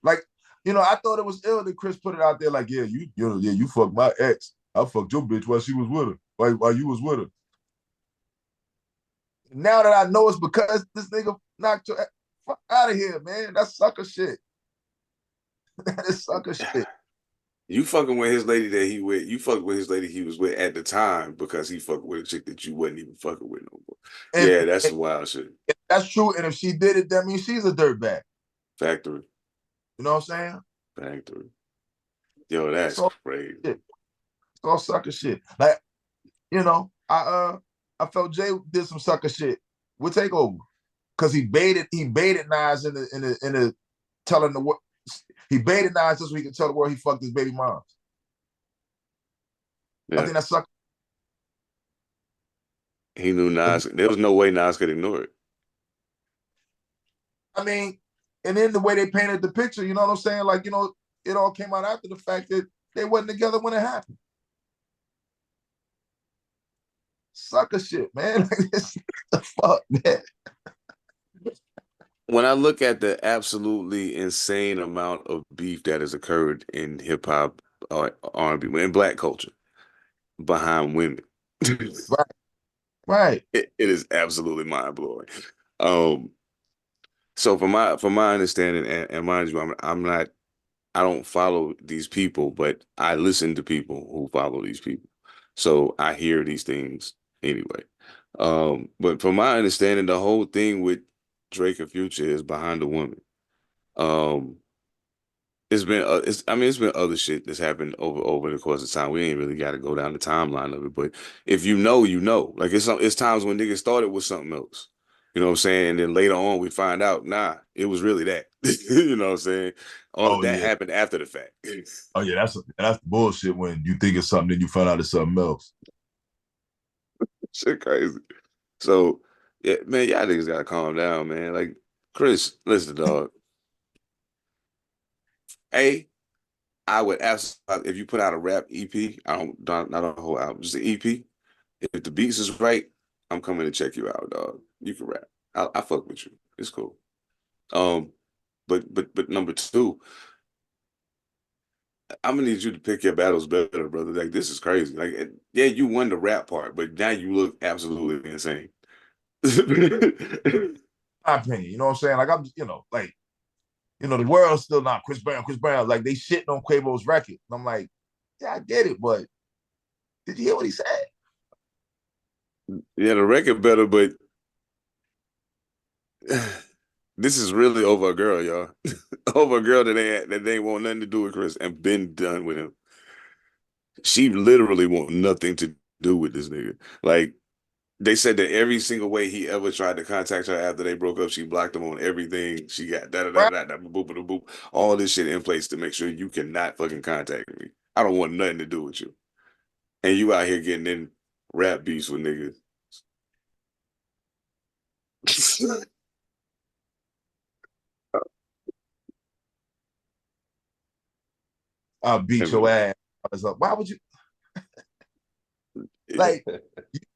Like, I thought it was ill that Chris put it out there like, yeah, you fucked my ex. I fucked your bitch while she was with her, while you was with her. Now that I know it's because this nigga knocked your fuck out of here, man. That's sucker shit. That is sucker shit. You fucking with his lady that he with. You fucking with his lady he was with at the time because he fucked with a chick that you wasn't even fucking with no more. And Yeah, that's some wild shit. that's true. And if she did it, that means she's a dirtbag. Factory. You know what I'm saying? Factory. Yo, that's crazy. Shit. It's all sucker shit. Like, I felt Jay did some sucker shit with Takeover because he baited Nas in the telling the world. He baited Nas just so he could tell the world he fucked his baby mom. Yeah. I think that sucker. He knew Nas. There was no way Nas could ignore it. I mean, and then the way they painted the picture, you know what I'm saying? Like, it all came out after the fact that they wasn't together when it happened. Sucker shit, man. Like, this the fuck, man. When I look at the absolutely insane amount of beef that has occurred in hip hop or R&B in black culture behind women, Right. it is absolutely mind blowing. So from my understanding, and mind you, I don't follow these people, but I listen to people who follow these people, so I hear these things anyway. But from my understanding, the whole thing with Drake and Future is behind a woman. Um, it's been other shit that's happened over the course of time. We ain't really got to go down the timeline of it, but if you know, you know. Like it's times when niggas started with something else. You know what I'm saying? And then later on we find out, nah, it was really that. You know what I'm saying? All of that happened after the fact. Oh yeah, that's bullshit when you think it's something and you find out it's something else. Shit crazy. So yeah, man, y'all niggas gotta calm down, man. Like Chris, listen, dog. I would ask if you put out a rap EP. Not a whole album, just an EP. If the beats is right, I'm coming to check you out, dog. You can rap. I fuck with you. It's cool. Um, but number two, I'm gonna need you to pick your battles better, brother. Like this is crazy. Like yeah, you won the rap part, but now you look absolutely insane. My opinion, you know what I'm saying? Like the world's still not Chris Brown. Like they shitting on Quavo's record. And I'm like, yeah, I get it, but did you hear what he said? Yeah, the record better, but this is really over a girl, y'all. Over a girl that they want nothing to do with Chris and been done with him. She literally want nothing to do with this nigga. Like they said that every single way he ever tried to contact her after they broke up, she blocked him on everything. She got da da da da da boop boop boop, all this shit in place to make sure you cannot fucking contact me. I don't want nothing to do with you. And you out here getting in rap beefs with niggas. I'll beat your ass. I was like, why would you? Like, you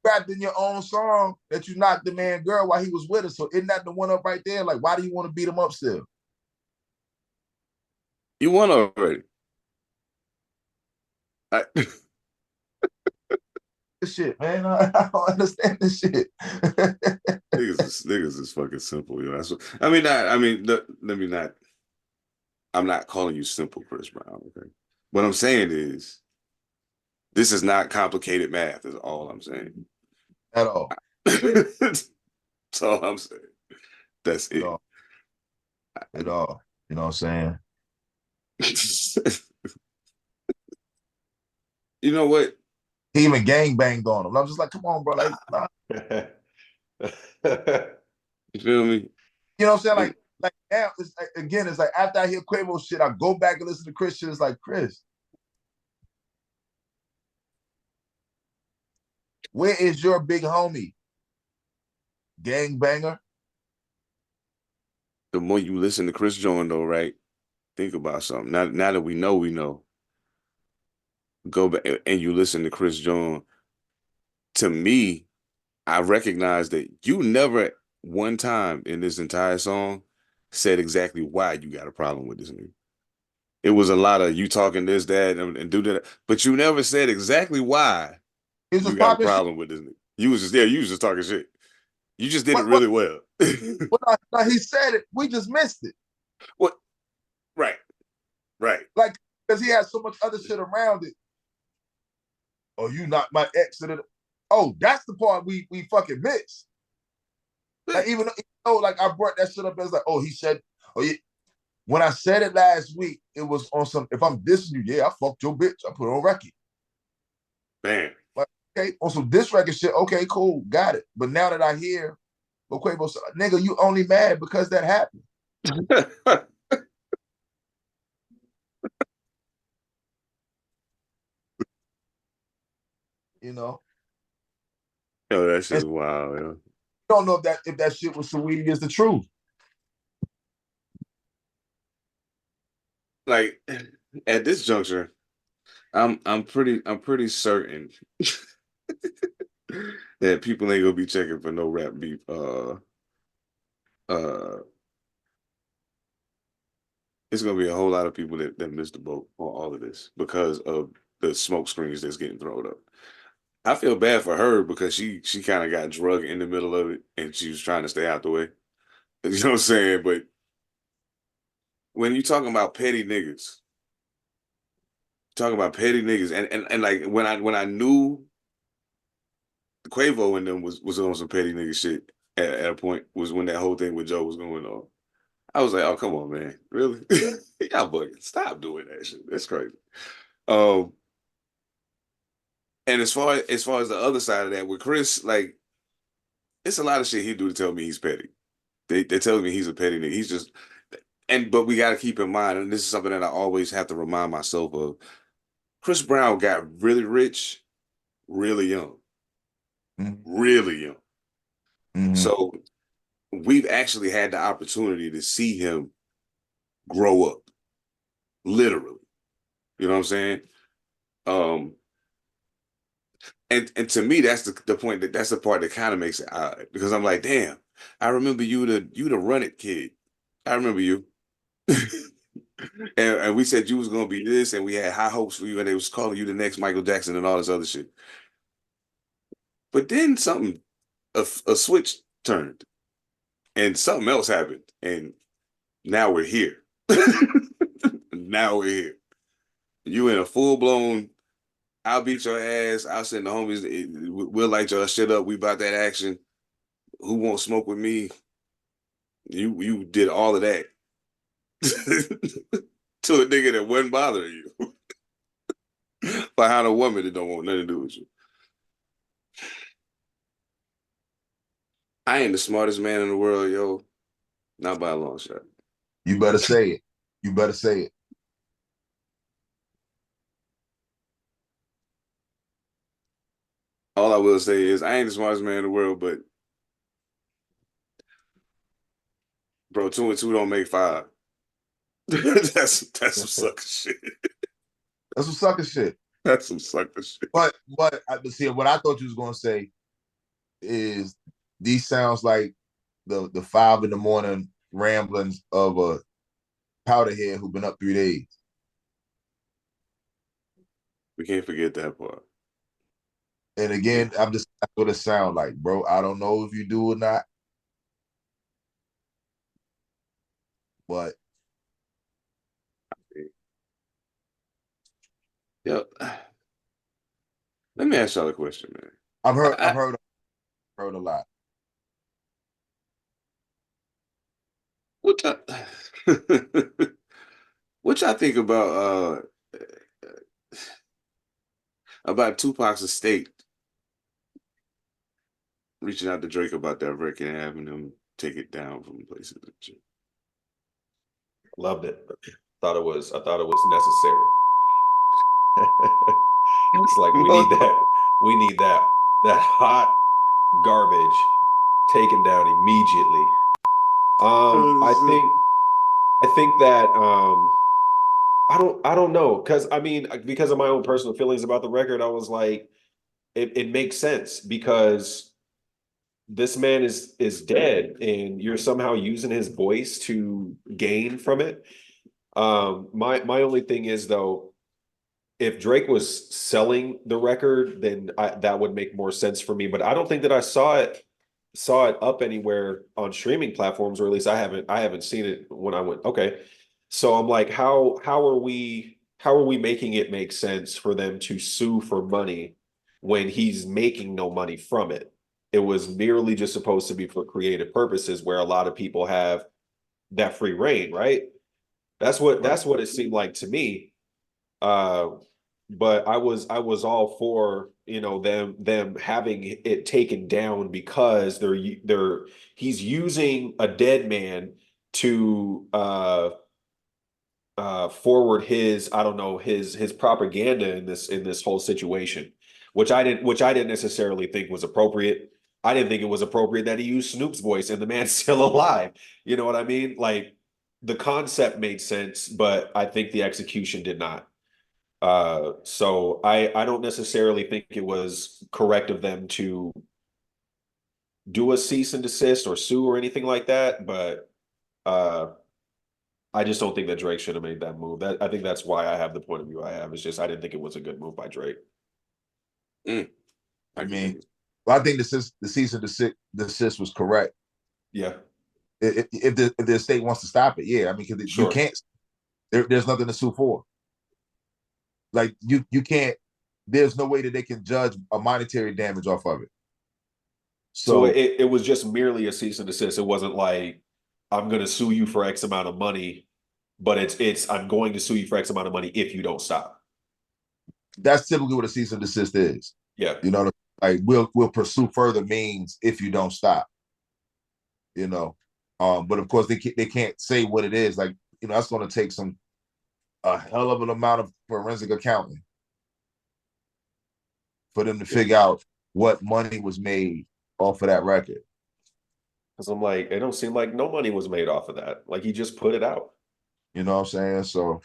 rapped in your own song that you knocked the man girl while he was with her. So isn't that the one up right there? Like, why do you want to beat him up still? You won already. This shit, man. I don't understand this shit. Niggas is fucking simple, yo. That's what, let me not. I'm not calling you simple, Chris Brown. Okay, what I'm saying is, this is not complicated math. Is all I'm saying. At all. That's all I'm saying. That's At it. all. At all. You know what I'm saying? You know what? He even gang banged on him. I'm just like, come on, bro. Like, nah. You feel me? You know what I'm saying? Like now, it's like, again, it's like after I hear Quavo shit, I go back and listen to Chris shit. It's like, Chris, where is your big homie? Gang banger? the more you listen to Chris Jordan, though, right? Think about something. Now that we know, go back and you listen to Chris Jordan. To me, I recognize that you never one time in this entire song said exactly why you got a problem with this nigga. It was a lot of you talking this, that, and do that, but you never said exactly why He was you just got a popping shit. problem with this nigga. You was just you was just talking shit. You just did it What? really well. No, he said it. We just missed it. What? Right. Like, because he had so much other shit around it. Oh, you not my ex. Oh, that's the part we fucking missed. Like, even though, like, I brought that shit up as like, oh, he said, oh, yeah. When I said it last week, it was on some, if I'm dissing you, yeah, I fucked your bitch. I put it on record. Man. Like, okay, on some diss record shit, okay, cool, got it. But now that I hear, Quavo said, nigga, you only mad because that happened. You know? Yo, that shit's wild, yo. I don't know if that shit was Saweetie is the truth. Like, at this juncture, I'm pretty certain that people ain't gonna be checking for no rap beef. It's gonna be a whole lot of people that missed the boat on all of this because of the smoke screens that's getting thrown up. I feel bad for her because she kind of got drugged in the middle of it and she was trying to stay out the way. You know what I'm saying? But when you talking about petty niggas, and like when I knew Quavo and them was on some petty nigga shit at a point was when that whole thing with Joe was going on. I was like, oh come on, man, really? Y'all bugging. Stop doing that shit. That's crazy. Um, and as far as the other side of that with Chris, like it's a lot of shit he do to tell me he's petty. They tell me he's a petty nigga. He's just but we got to keep in mind, and this is something that I always have to remind myself of. Chris Brown got really rich, really young, really young. Mm-hmm. So we've actually had the opportunity to see him grow up, literally. You know what I'm saying? Um, and to me, that's the point that's the part that kind of makes it odd because I'm like, damn, I remember you the run it kid. I remember you. And we said you was gonna be this, and we had high hopes for you, and they was calling you the next Michael Jackson and all this other shit. But then a switch turned, and something else happened, and now we're here. Now we're here. You in a full blown. I'll beat your ass. I'll send the homies. We'll light your shit up. We about that action. Who won't smoke with me? You did all of that to a nigga that wasn't bothering you behind a woman that don't want nothing to do with you. I ain't the smartest man in the world, yo. Not by a long shot. You better say it. You better say it. All I will say is I ain't the smartest man in the world, but bro, 2 and 2 don't make 5. That's some sucker shit. That's some sucker shit. That's some sucker shit. But see, what I thought you was gonna say is these sounds like the 5 a.m. ramblings of a powderhead who've been up 3 days. We can't forget that part. And again, that's what it sound like, bro. I don't know if you do or not, but Yep. Let me ask y'all a question, man. I've heard a lot. What y'all, what y'all think about Tupac's estate reaching out to Drake about that record and having him take it down from places? Loved it. I thought it was necessary. It's like we need that hot garbage taken down immediately. I think that I don't know, because I mean, because of my own personal feelings about the record, I was like, it makes sense because this man is dead and you're somehow using his voice to gain from it. My only thing is though, if Drake was selling the record, then that would make more sense for me. But I don't think that I saw it up anywhere on streaming platforms, or at least I haven't seen it when I went. Okay, so I'm like, how are we making it make sense for them to sue for money when he's making no money from it? It was merely just supposed to be for creative purposes, where a lot of people have that free reign, right? That's what Right. that's what it seemed like to me. Uh, but I was all for, them having it taken down because he's using a dead man to forward his, I don't know, his propaganda in this whole situation, which I didn't necessarily think was appropriate. I didn't think it was appropriate that he used Snoop's voice and the man's still alive. You know what I mean? Like, the concept made sense, but I think the execution did not. So I don't necessarily think it was correct of them to do a cease and desist or sue or anything like that, but uh I just don't think that Drake should have made that move. I think that's why I have the point of view I have. It's just I didn't think it was a good move by Drake. Mm, I I can mean, dig it. I think the cease and desist was correct. Yeah, If the state wants to stop it, yeah. I mean, because you sure. can't. There's nothing to sue for. Like you can't. There's no way that they can judge a monetary damage off of it. So So it was just merely a cease and desist. It wasn't like, I'm gonna sue you for X amount of money, but it's I'm going to sue you for X amount of money if you don't stop. that's typically what a cease and desist is. Yeah, You know, like we'll pursue further means if you don't stop. You know, but of course they can't say what it is. Like that's going to take a hell of an amount of forensic accounting for them to yeah. figure out what money was made off of that record. Because I'm like, it don't seem like no money was made off of that. Like, he just put it out. You know what I'm saying? So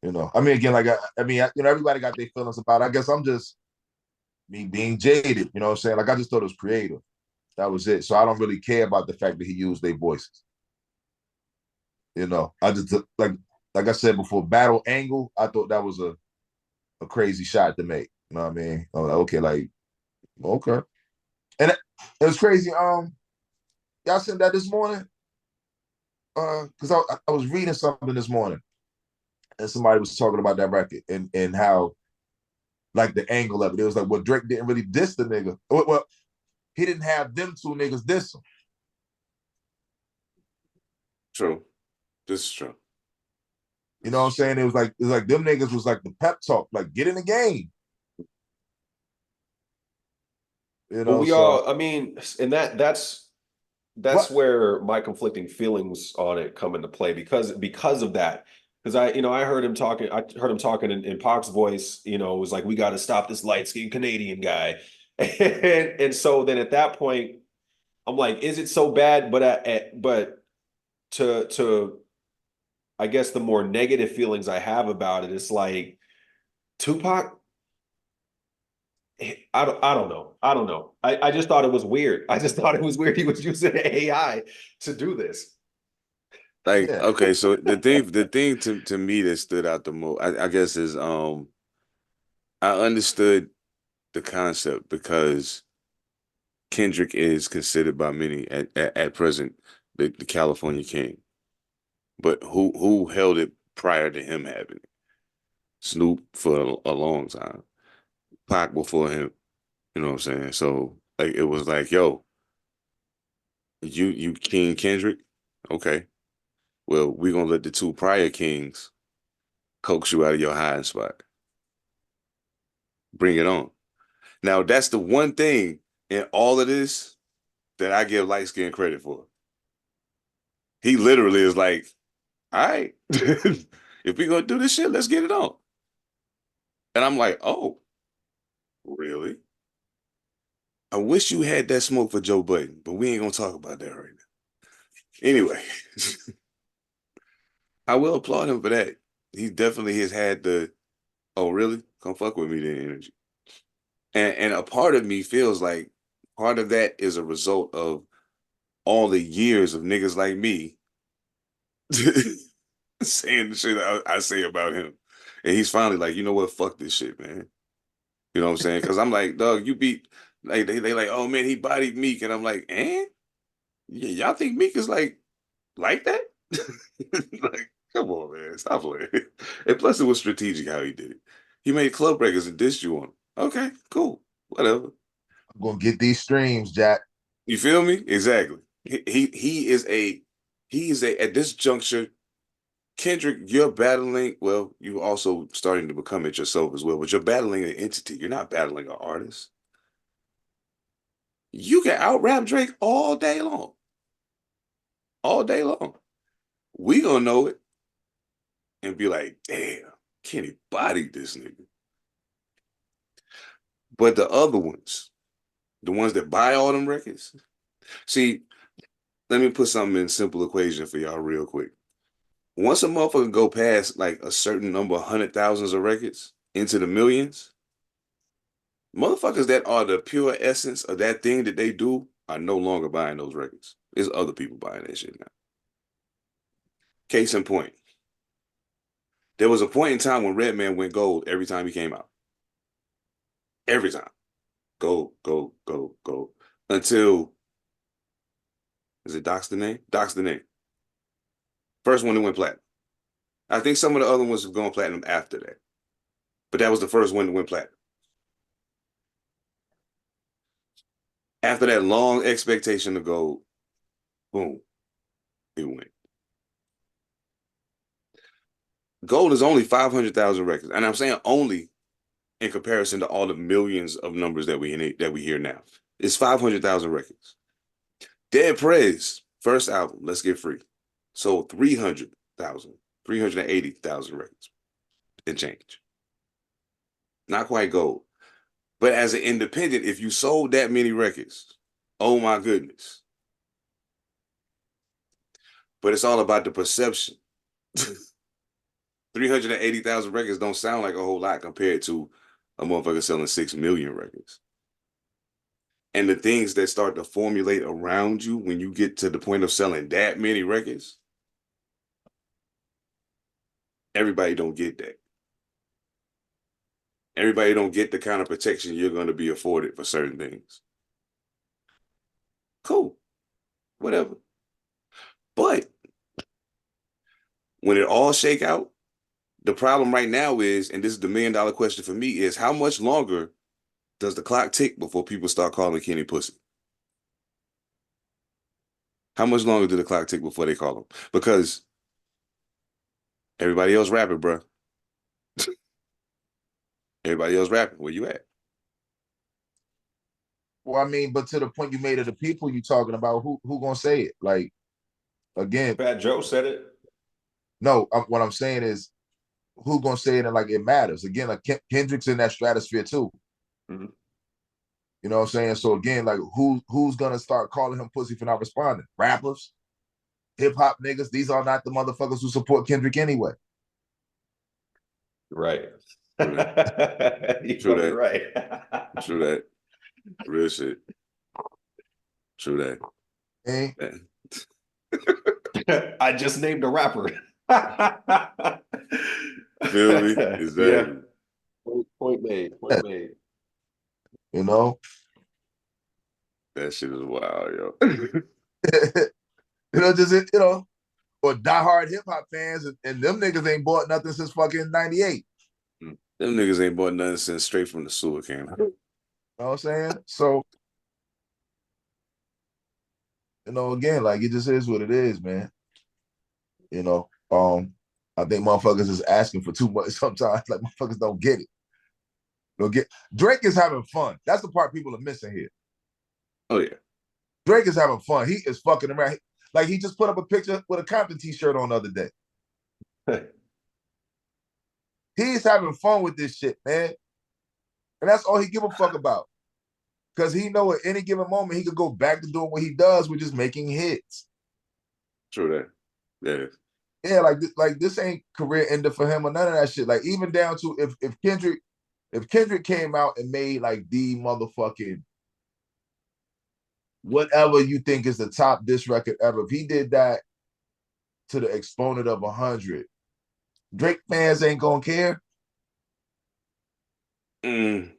I mean, again, like I mean, everybody got their feelings about it. I guess I'm just me being jaded. You know what I'm saying? Like I just thought it was creative. That was it. So I don't really care about the fact that he used their voices. I just like I said before, battle angle. I thought that was a crazy shot to make. You know what I mean? I was like, okay, like okay, and it was crazy. Y'all sent that this morning? Because I was reading something this morning, and somebody was talking about that record and how like the angle of it. It was like, well, Drake didn't really diss the nigga. Well, he didn't have them two niggas diss him. True. This is true. You know what I'm saying? It was like them niggas was like the pep talk, like get in the game. But we So all, I mean, and that's but where my conflicting feelings on it come into play, because of that. Because I heard him talking. I heard him talking in Pac's voice. It was like, we got to stop this light skinned Canadian guy, and so then at that point, I'm like, is it so bad? But to I guess the more negative feelings I have about it, it's like, Tupac. I don't know. I don't know. I just thought it was weird. I just thought it was weird he was using AI to do this. Like, yeah, okay, so the thing to me that stood out the most, I guess, is I understood the concept because Kendrick is considered by many at present the California king. But who held it prior to him having it? Snoop for a long time. Pac before him. You know what I'm saying? So like it was like, yo, you King Kendrick? Okay. Well, we're gonna let the two prior kings coax you out of your hiding spot. Bring it on. Now that's the one thing in all of this that I give light skin credit for. He literally is like, all right, if we're gonna do this shit, let's get it on. And I'm like, oh, really? I wish you had that smoke for Joe Budden, but we ain't gonna talk about that right now. Anyway, I will applaud him for that. He definitely has had the, oh, really? Come fuck with me then energy. And a part of me feels like part of that is a result of all the years of niggas like me saying the shit I say about him. And he's finally like, you know what? Fuck this shit, man. You know what I'm saying? Because I'm like, dog, you beat, like, they like, oh man, he bodied Meek. And I'm like, yeah, y'all think Meek is like that? Like, come on, man. Stop playing. And plus, it was strategic how he did it. He made club breakers and dissed you on him. Okay, cool. Whatever. I'm gonna get these streams, Jack. You feel me? Exactly. He is at this juncture, Kendrick, you're battling, well, you also starting to become it yourself as well, but you're battling an entity. You're not battling an artist. You can out rap Drake all day long. All day long. We gonna know it and be like, damn, Kenny bodied this nigga. But the other ones, the ones that buy all them records, see, let me put something in simple equation for y'all real quick. Once a motherfucker go past like a certain number of 100,000s of records into the millions, motherfuckers that are the pure essence of that thing that they do are no longer buying those records. There's other people buying that shit now. Case in point, there was a point in time when Redman went gold every time he came out. Every time. Gold, gold, gold, gold. Until, is it Doc's the name? Doc's the name. First one that went platinum. I think some of the other ones have gone platinum after that. But that was the first one that went platinum. After that long expectation to go, boom, it went. Gold is only 500,000 records. And I'm saying only in comparison to all the millions of numbers that we hear now. It's 500,000 records. Dead Prez, first album, Let's Get Free, sold 300,000, 380,000 records and change. Not quite gold. But as an independent, if you sold that many records, oh my goodness. But it's all about the perception. 380,000 records don't sound like a whole lot compared to a motherfucker selling 6 million records. And the things that start to formulate around you when you get to the point of selling that many records, everybody don't get that. Everybody don't get the kind of protection you're going to be afforded for certain things. Cool. Whatever. But when it all shake out, the problem right now is, and this is the $1 million question for me, is how much longer does the clock tick before people start calling Kenny pussy? How much longer do the clock tick before they call him? Because everybody else rapping, bro. Everybody else rapping. Where you at? Well, I mean, but to the point you made of the people you talking about, who gonna say it? Like, again, Fat Joe said it. no. What I'm saying is, who gonna say it? And like, it matters. Again, like Kendrick's in that stratosphere too. Mm-hmm. You know what I'm saying? So again, like, who's gonna start calling him pussy for not responding? Rappers, hip hop niggas. These are not the motherfuckers who support Kendrick anyway. Right. True that. You're True that. right. True that. Real shit. True that. Hey? I just named a rapper. Feel me? Exactly. Yeah. Point made. Point made. You know? That shit is wild, yo. Or diehard hip hop fans, and them niggas ain't bought nothing since fucking 98. Them niggas ain't bought nothing since Straight from the Sewer came out. You know what I'm saying? So, again, like, it just is what it is, man. I think motherfuckers is asking for too much sometimes. Like, motherfuckers don't get it. Drake is having fun. That's the part people are missing here. Oh yeah. Drake is having fun. He is fucking around. Like, he just put up a picture with a Compton t-shirt on the other day. He's having fun with this shit, man. And that's all he give a fuck about. Because he know at any given moment he could go back to doing what he does, which is making hits. True that. Yeah. Yeah, like this ain't career ender for him or none of that shit. Like even down to if Kendrick came out and made like the motherfucking whatever you think is the top diss record ever, if he did that to the exponent of 100, Drake fans ain't gonna care. Mm,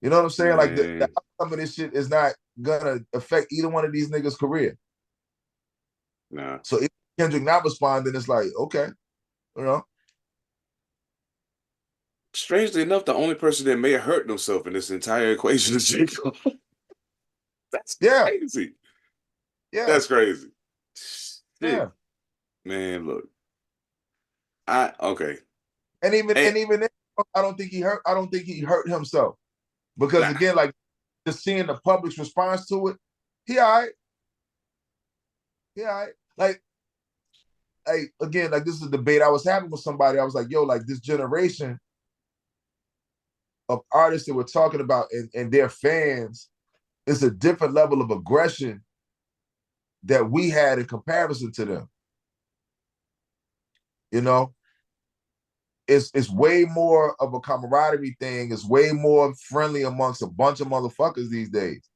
You know what I'm saying? Like the man. outcome of this shit is not gonna affect either one of these niggas' career. Nah. So if Kendrick not responding, it's like, okay, you know. Strangely enough, the only person that may have hurt himself in this entire equation is J. Cole. That's Yeah, crazy. yeah, That's crazy. yeah. Shit. Man, look. Okay. And Hey, even then, I don't think he hurt himself. Because nah. again, like just seeing the public's response to it, he all right. He all right. Like again, like this is a debate I was having with somebody. I was like, yo, like this generation of artists that we're talking about and their fans is a different level of aggression that we had in comparison to them. You know, it's way more of a camaraderie thing. It's way more friendly amongst a bunch of motherfuckers these days.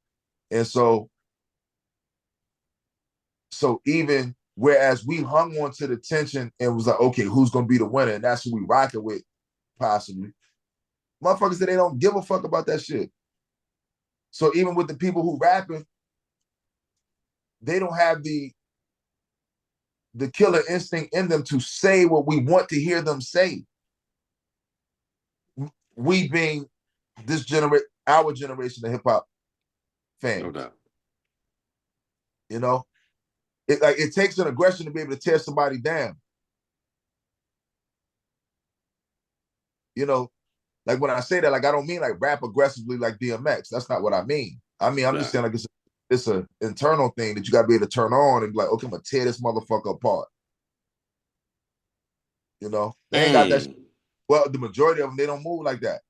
And so even whereas we hung on to the tension and was like, okay, who's gonna be the winner? And that's who we rocking with, possibly. Motherfuckers that they don't give a fuck about that shit. So even with the people who rapping, they don't have the killer instinct in them to say what we want to hear them say. We being our generation of hip hop No fans. doubt. You know, it takes an aggression to be able to tear somebody down. You know, like when I say that, like I don't mean like rap aggressively like DMX. That's not what I mean. I mean I'm just Nah. saying like it's a internal thing that you gotta be able to turn on and be like, okay, I'm gonna tear this motherfucker apart. You know, they ain't got that. Mm. Well, the majority of them they don't move like that.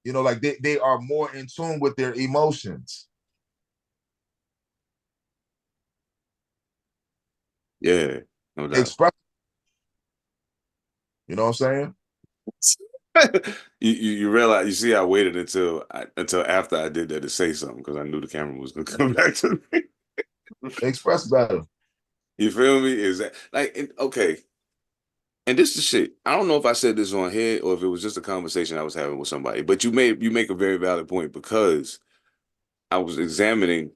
You know, like they are more in tune with their emotions. Yeah. No doubt. Express. You know what I'm saying? You realize you see I waited until after I did that to say something because I knew the camera was gonna come back to me. Express better. You feel me? Is that like okay? And this is shit. I don't know if I said this on here or if it was just a conversation I was having with somebody. But you make a very valid point because I was examining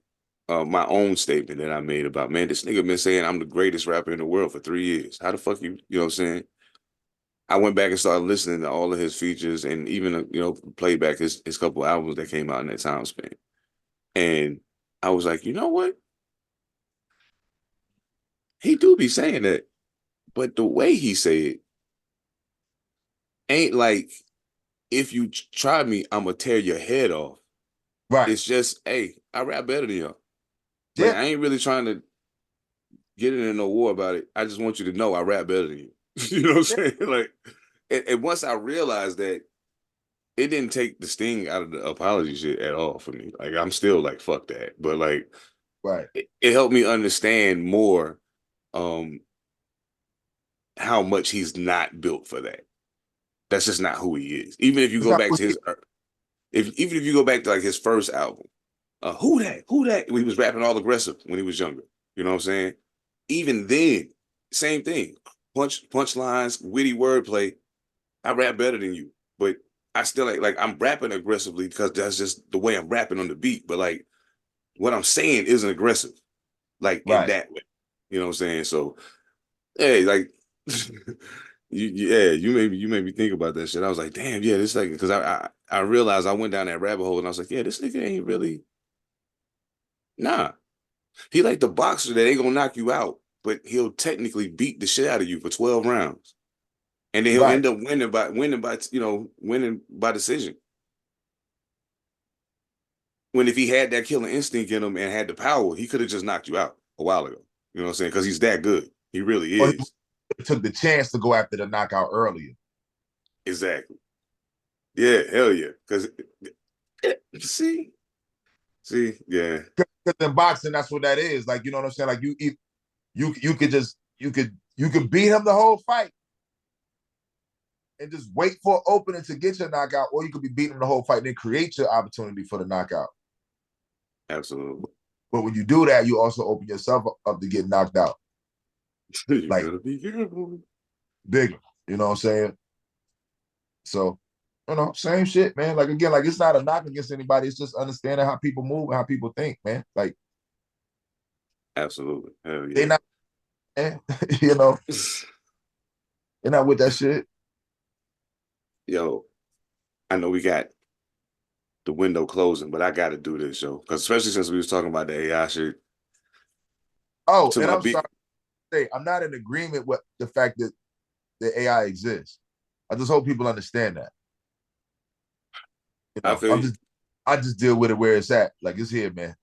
my own statement that I made about man, this nigga been saying I'm the greatest rapper in the world for 3 years. How the fuck you know what I'm saying? I went back and started listening to all of his features and even played back his couple albums that came out in that time span. And I was like, you know what? He do be saying that, but the way he say it ain't like if you try me, I'm gonna tear your head off. Right. It's just, hey, I rap better than y'all. Like Yeah. I ain't really trying to get in no war about it. I just want you to know I rap better than you. You know what I'm Yeah. saying? Like, and once I realized that, it didn't take the sting out of the apology shit at all for me. Like I'm still like fuck that, but like Right. it helped me understand more um how much he's not built for that. That's just not who he is. Even if you It's go not back to his even if you go back to like his first album, who that when he was rapping all aggressive when he was younger. You know what I'm saying? Even then, same thing. Punchlines, witty wordplay. I rap better than you, but I still like I'm rapping aggressively because that's just the way I'm rapping on the beat. But like what I'm saying isn't aggressive, like in right. that way. You know what I'm saying? So hey, like yeah, you made me think about that shit. I was like, damn, yeah, this like because I realized I went down that rabbit hole and I was like, yeah, this nigga ain't really nah. He like the boxer that ain't gonna knock you out, but he'll technically beat the shit out of you for 12 rounds. And then he'll Right. end up winning by decision. When if he had that killing instinct in him and had the power, he could have just knocked you out a while ago. You know what I'm saying? Because he's that good. He really Or is. he took the chance to go after the knockout earlier. Exactly. Yeah, hell yeah. Because see, See, yeah. Because in boxing, that's what that is. Like, you know what I'm saying? Like you could beat him the whole fight and just wait for an opening to get your knockout, or you could be beating him the whole fight and then create your opportunity for the knockout. Absolutely. But when you do that, you also open yourself up to get knocked out. You like, gotta be careful. Bigger. You know what I'm saying? So, same shit, man. Like, again, like, it's not a knock against anybody. It's just understanding how people move and how people think, man. Like, absolutely. Hell yeah. They not, they're not with that shit. Yo, I know we got the window closing, but I got to do this, yo. Because especially since we was talking about the AI shit. Oh, and I'm sorry to say, I'm not in agreement with the fact that the AI exists. I just hope people understand that. I just deal with it where it's at. Like, it's here, man.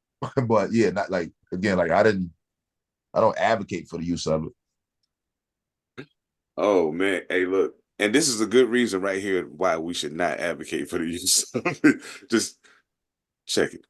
But yeah, not like, again, like I don't advocate for the use of it. Oh man, hey, look, and this is a good reason right here why we should not advocate for the use of it. Just check it.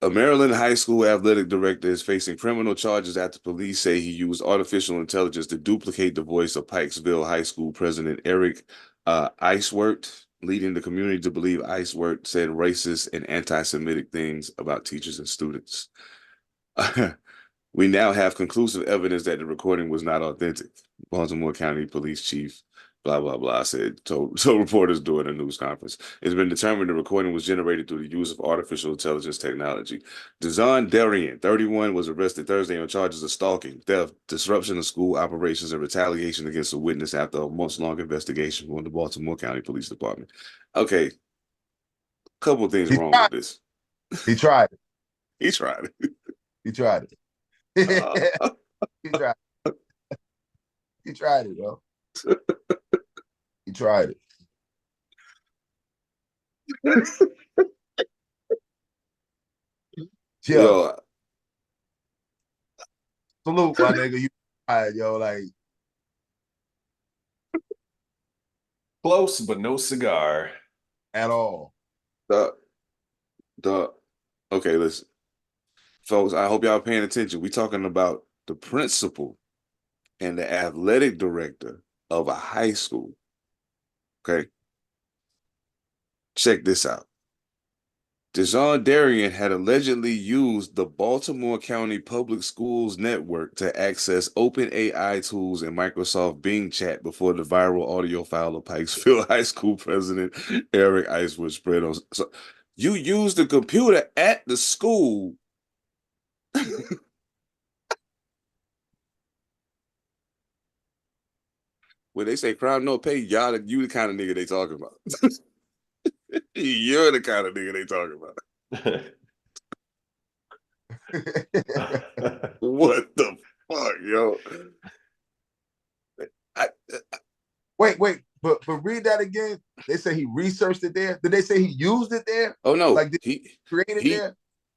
A Maryland high school athletic director is facing criminal charges after police say he used artificial intelligence to duplicate the voice of Pikesville High School President Eric Icewert, leading the community to believe Icewert said racist and anti-Semitic things about teachers and students. We now have conclusive evidence that the recording was not authentic. Baltimore County Police Chief, blah, blah, blah, told reporters during a news conference. It's been determined the recording was generated through the use of artificial intelligence technology. Dazon Darian, 31, was arrested Thursday on charges of stalking, theft, disruption of school operations, and retaliation against a witness after a months-long investigation from the Baltimore County Police Department. Okay, couple of things wrong with this. He tried it. He tried it. He tried it. He tried it. He tried it, yo. He tried it. Yo. Salute, my nigga. You tried, yo. Like, close, but no cigar at all. Okay, listen. Folks, I hope y'all paying attention. We're talking about the principal and the athletic director of a high school. Okay. Check this out. Dazon Darian had allegedly used the Baltimore County Public Schools network to access open AI tools and Microsoft Bing chat before the viral audio file of Pikesville High School President Eric Icewood spread on. So you used the computer at the school. When they say crime no pay, you the kind of nigga they talking about. You're the kind of nigga they talking about. What the fuck, yo? Wait, but read that again. They say he researched it there. Did they say he used it there? Oh no, like he created there.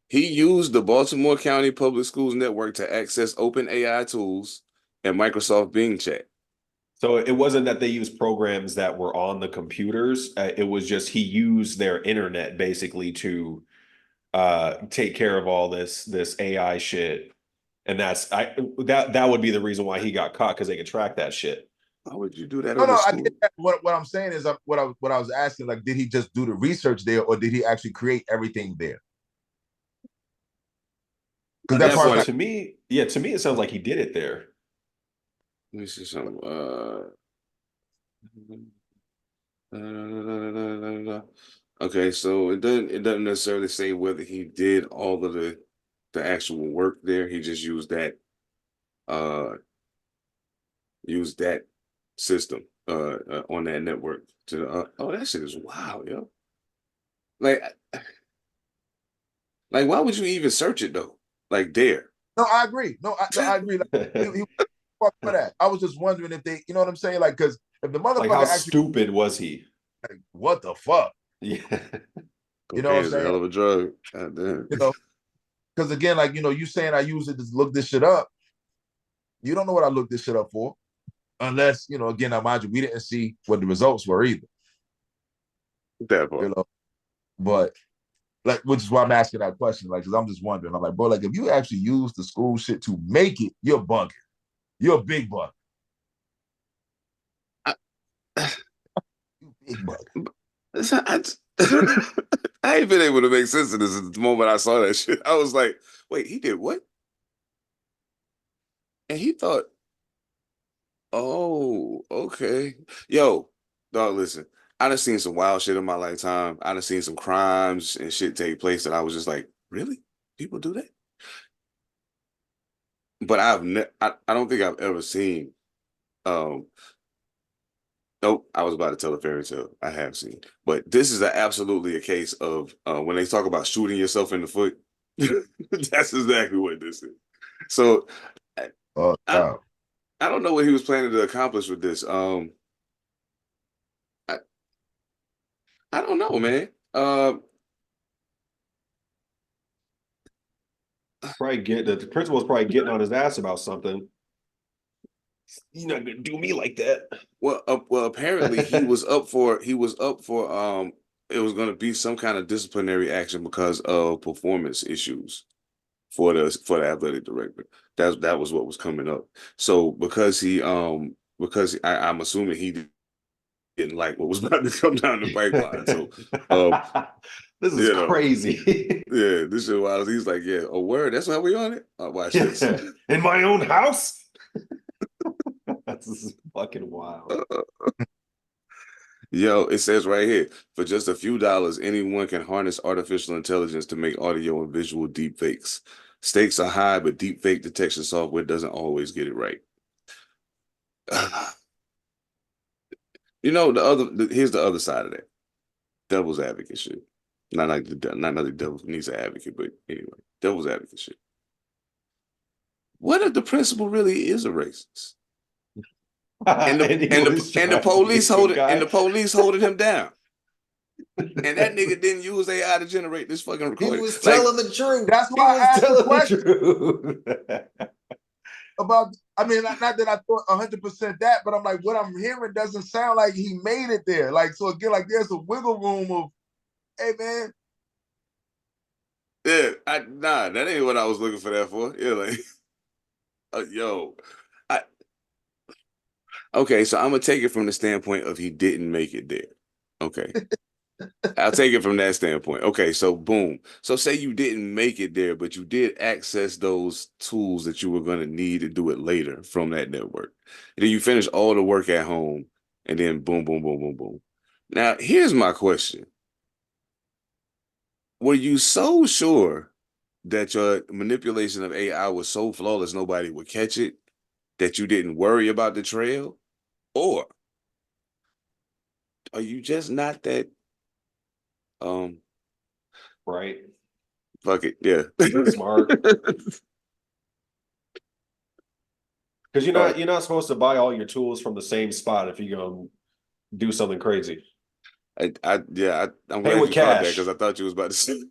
He used the Baltimore County Public Schools network to access open AI tools and Microsoft Bing chat. So it wasn't that they used programs that were on the computers. It was just he used their internet basically to take care of all this AI shit. And that would be the reason why he got caught, because they could track that shit. Why would you do that? No, I get that. What I'm saying is what I was asking, like, did he just do the research there, or did he actually create everything there? Because that part, to me, it sounds like he did it there. Let me see something. Okay, so it doesn't necessarily say whether he did all of the actual work there. He just used that system on that network to oh, that shit is wild, yo. Like why would you even search it though? Like there. No, I agree. I agree. Like, he fuck for that. I was just wondering if they, you know what I'm saying? Like, because if the motherfucker, like, how stupid was he? Like, what the fuck? Yeah. You know what I'm saying? A hell of a drug. God damn. You know, because again, like, you saying I use it to look this shit up. You don't know what I looked this shit up for, unless, again, I mind you, we didn't see what the results were either. That part. But like, which is why I'm asking that question. Like, because I'm just wondering. I'm like, bro, like, if you actually use the school shit to make it, you're bugging. You're a big bug. I, You big bug. I ain't been able to make sense of this at the moment I saw that shit. I was like, wait, he did what? And he thought, oh, okay. Yo, dog, listen, I done seen some wild shit in my lifetime. I done seen some crimes and shit take place that I was just like, really? People do that? But I don't think I've ever seen um nope, I was about to tell a fairy tale. I have seen. But this is absolutely a case of when they talk about shooting yourself in the foot, that's exactly what this is. So I, Oh, I wow. I don't know what he was planning to accomplish with this. I, I don't know, man. Probably the principal's probably getting on his ass about something. You're not gonna do me like that. Well, apparently he was up for it was going to be some kind of disciplinary action because of performance issues for the athletic director. That was what was coming up. So because I'm assuming he didn't like what was about to come down the pipeline. So um this is you know crazy. yeah, this is wild. He's like, yeah, a word. That's how we on it. Watch this. In my own house. That's fucking wild. Yo, it says right here, for just a few dollars, anyone can harness artificial intelligence to make audio and visual deepfakes. Stakes are high, but deepfake detection software doesn't always get it right. You know, here's the other side of that. Devil's advocate shit. Not like the devil needs an advocate, but anyway, devil's advocate shit. What if the principal really is a racist? And the police holding him down. And that nigga didn't use AI to generate this fucking recording. He was telling the truth. That's why I asked the question about. I mean, not that I thought 100% that, but I'm like, what I'm hearing doesn't sound like he made it there. Like, so again, like there's a wiggle room of, hey man. Yeah, that ain't what I was looking for that for. Yeah, like, yo, okay, so I'm gonna take it from the standpoint of he didn't make it there. Okay. I'll take it from that standpoint. Okay, so boom. So say you didn't make it there, but you did access those tools that you were going to need to do it later from that network. And then you finish all the work at home, and then boom, boom, boom, boom, boom. Now, here's my question. Were you so sure that your manipulation of AI was so flawless nobody would catch it that you didn't worry about the trail? Or are you just not that right? fuck it, yeah. Smart. Because you're not supposed to buy all your tools from the same spot if you're gonna do something crazy. I'm Pay glad with you caught that cash. because I thought you was about to say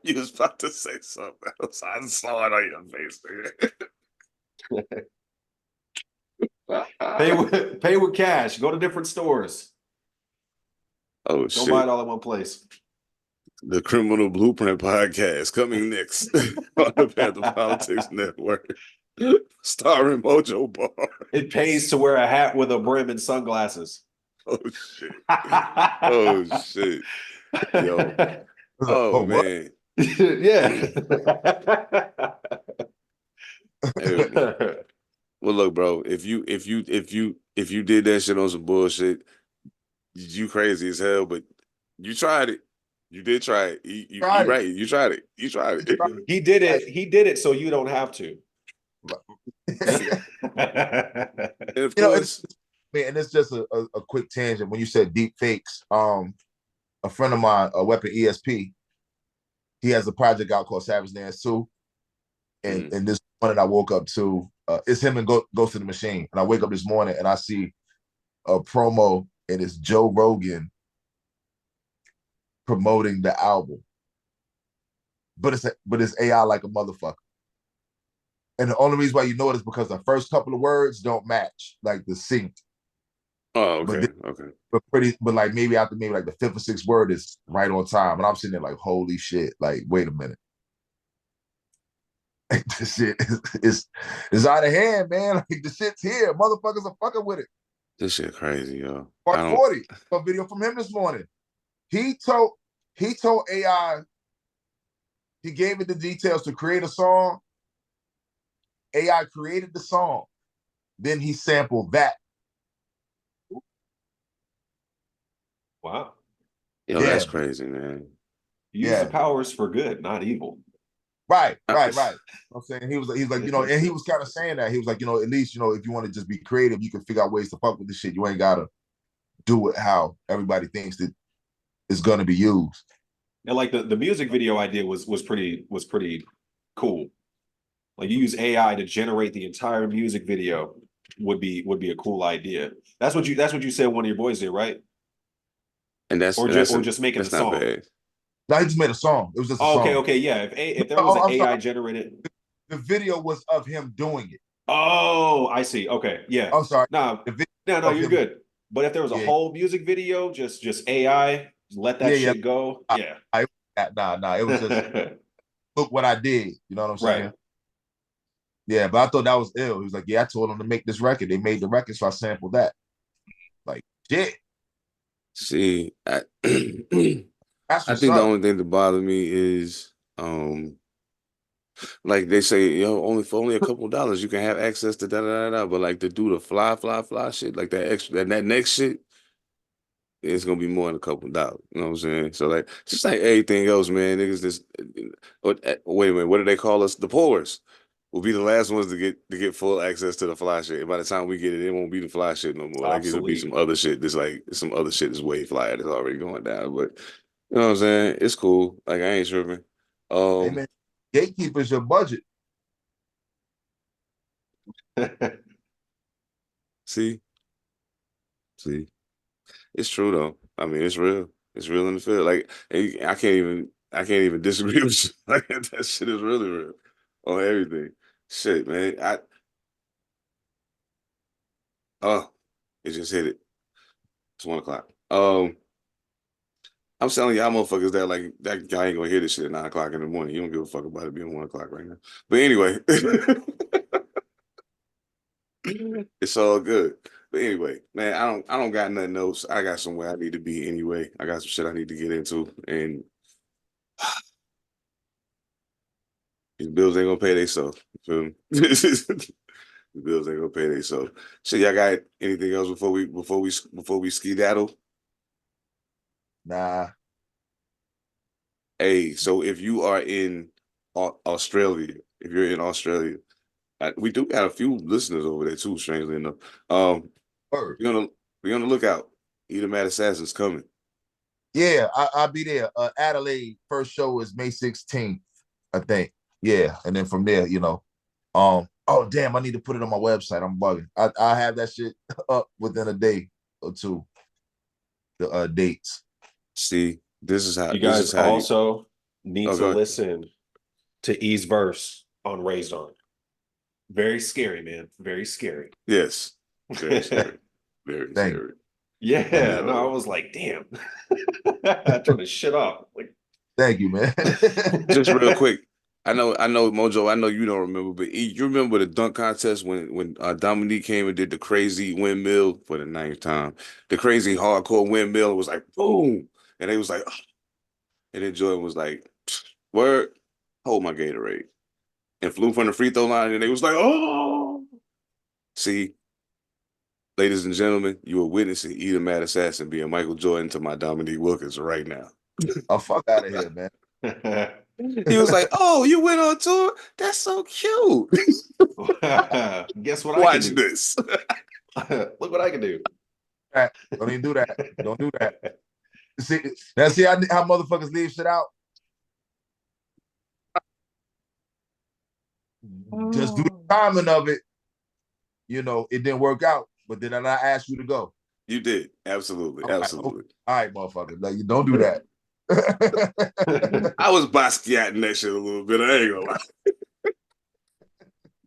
you was about to say something else. I saw it on your face. Pay with cash. Go to different stores. Oh Don't buy shit. it all in one place. The Criminal Blueprint Podcast coming next on the Pantha Politix Network. Starring Mojo Barnes. It pays to wear a hat with a brim and sunglasses. Oh shit. Oh shit. Yo. Oh man. Yeah. Well, look, bro. If you did that shit on some bullshit, you crazy as hell. But you tried it. You did try it. You right. You tried it. You tried it. He did it. He did it so you don't have to. And of You know, course, and it's just a quick tangent. When you said deep fakes, a friend of mine, Weapon ESP, he has a project out called Savage Dance 2. And this morning I woke up to, it's him and Ghost in the Machine. And I wake up this morning and I see a promo and it's Joe Rogan promoting the album. But it's AI like a motherfucker. And the only reason why you know it is because the first couple of words don't match, like the sync. Oh, but okay, then, okay. but like maybe after maybe like the fifth or sixth word is right on time, and I'm sitting there like, holy shit! Like, wait a minute, like, this shit is out of hand, man. Like the shit's here, motherfuckers are fucking with it. This shit crazy, yo. I Part don't. 40, a video from him this morning. He told AI, he gave it the details to create a song. AI created the song. Then he sampled that. Wow. Yo, Yeah, that's crazy, man. Use the yeah. powers for good, not evil. Right. I- I'm saying he's like, and he was kind of saying that. He was like, at least, if you want to just be creative, you can figure out ways to fuck with this shit. You ain't gotta do it how everybody thinks that it's gonna be used. And like the music video idea was pretty cool. Like you use AI to generate the entire music video would be a cool idea. That's what you said one of your boys did, right? and that's Or and that's just making the that's not song. bad. Now he just made a song. It was just a Oh, okay, song. okay, yeah. If there was Oh, an I'm AI sorry. generated. The video was of him doing it. Oh, I see. Okay, yeah. I'm sorry. No, The video no, of you're him. good. But if there was a Yeah, whole music video, just AI, let that yeah. shit go. I, Yeah. nah. It was just look what I did. You know what I'm Right. saying? Yeah, but I thought that was ill. He was like, yeah, I told him to make this record. They made the record, so I sampled that. Like, shit. See, I That's I what's think the up. only thing that bothers me is like they say, only for only a couple of dollars you can have access to da da da da. But like to do the fly shit, like that extra that next shit, it's gonna be more than a couple of dollars. You know what I'm saying? So like just like everything else, man, niggas just wait a minute, what do they call us? The poorest will be the last ones to get full access to the fly shit. And by the time we get it, it won't be the fly shit no more. Like it'll be Obsolete. some other shit that's like some other shit that's way flyer that's already going down. But you know what I'm saying? It's cool. Like I ain't tripping. Hey, man, gatekeepers your budget. See, see. It's true though. I mean, it's real. It's real in the field. Like I can't even disagree with you. Like that shit is really real on everything. Shit, man. Oh, it just hit it. It's 1 o'clock. I'm telling y'all motherfuckers that like that guy ain't gonna hear this shit at 9 o'clock in the morning. You don't give a fuck about it being 1 o'clock right now. But anyway, it's all good. But anyway, man, I don't got nothing else. I got somewhere I need to be anyway. I got some shit I need to get into, and these bills ain't gonna pay themselves. You feel me? The bills ain't gonna pay themselves. So y'all got anything else before we skedaddle? Nah. Hey, so if you are in Australia, if you're in Australia, we do got a few listeners over there too. Strangely enough, Word. we're gonna look out. Ethemadassassin's coming. Yeah, I'll be there. Adelaide, first show is May 16th, I think. Yeah, and then from there, oh damn, I need to put it on my website. I'm bugging. I have that shit up within a day or two. The dates. See, You this guys is how you. also need Oh, to go ahead. listen to E's verse on Raised On. Very scary, man. Very scary. Yes, very scary, very Thank scary. Yeah, And no, I was like, damn. I turned the shit off. Like, Thank you, man. just real quick, I know, Mojo. I know you don't remember, but E, you remember the dunk contest when Dominique came and did the crazy windmill for the ninth time, the crazy hardcore windmill. It was like boom, and they was like, "Ugh." And then Jordan was like, "Word, hold my Gatorade," and flew from the free throw line, and they was like, "Oh." See, ladies and gentlemen, you are witnessing Either Mad Assassin being Michael Jordan to my Dominique Wilkins right now. Oh, fuck out of here, man. He was like, "Oh, you went on tour? That's so cute." Guess what I can Watch do? this. Look what I can do. Don't even do that. Don't do that. See how motherfuckers leave shit out? Just do the timing of it. It didn't work out, but then I asked you to go. You did. Absolutely. I'm like, Absolutely. all right, motherfucker. Like, you don't do that. I was Basquiating that shit a little bit. I ain't gonna lie.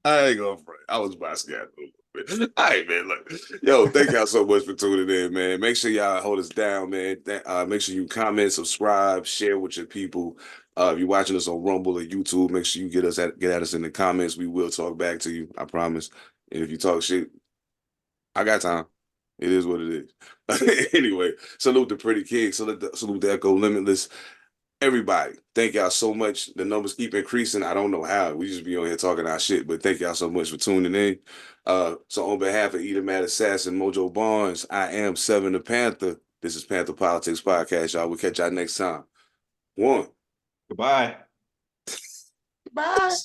I ain't gonna front. I was Basquiating. All right, man. Look, yo, thank y'all so much for tuning in, man. Make sure y'all hold us down, man. Make sure you comment, subscribe, share with your people. If you're watching us on Rumble or YouTube, make sure you get at us in the comments. We will talk back to you, I promise. And if you talk shit, I got time. It is what it is. Anyway, salute the Pretty King. Salute the Echo Limitless. Everybody, thank y'all so much. The numbers keep increasing. I don't know how. We just be on here talking our shit, but thank y'all so much for tuning in. So on behalf of ethemadassassin, Mojo Barnes, I am Seven Da Pantha. This is Pantha Politix Podcast, y'all. We'll catch y'all next time. One. Goodbye. Bye.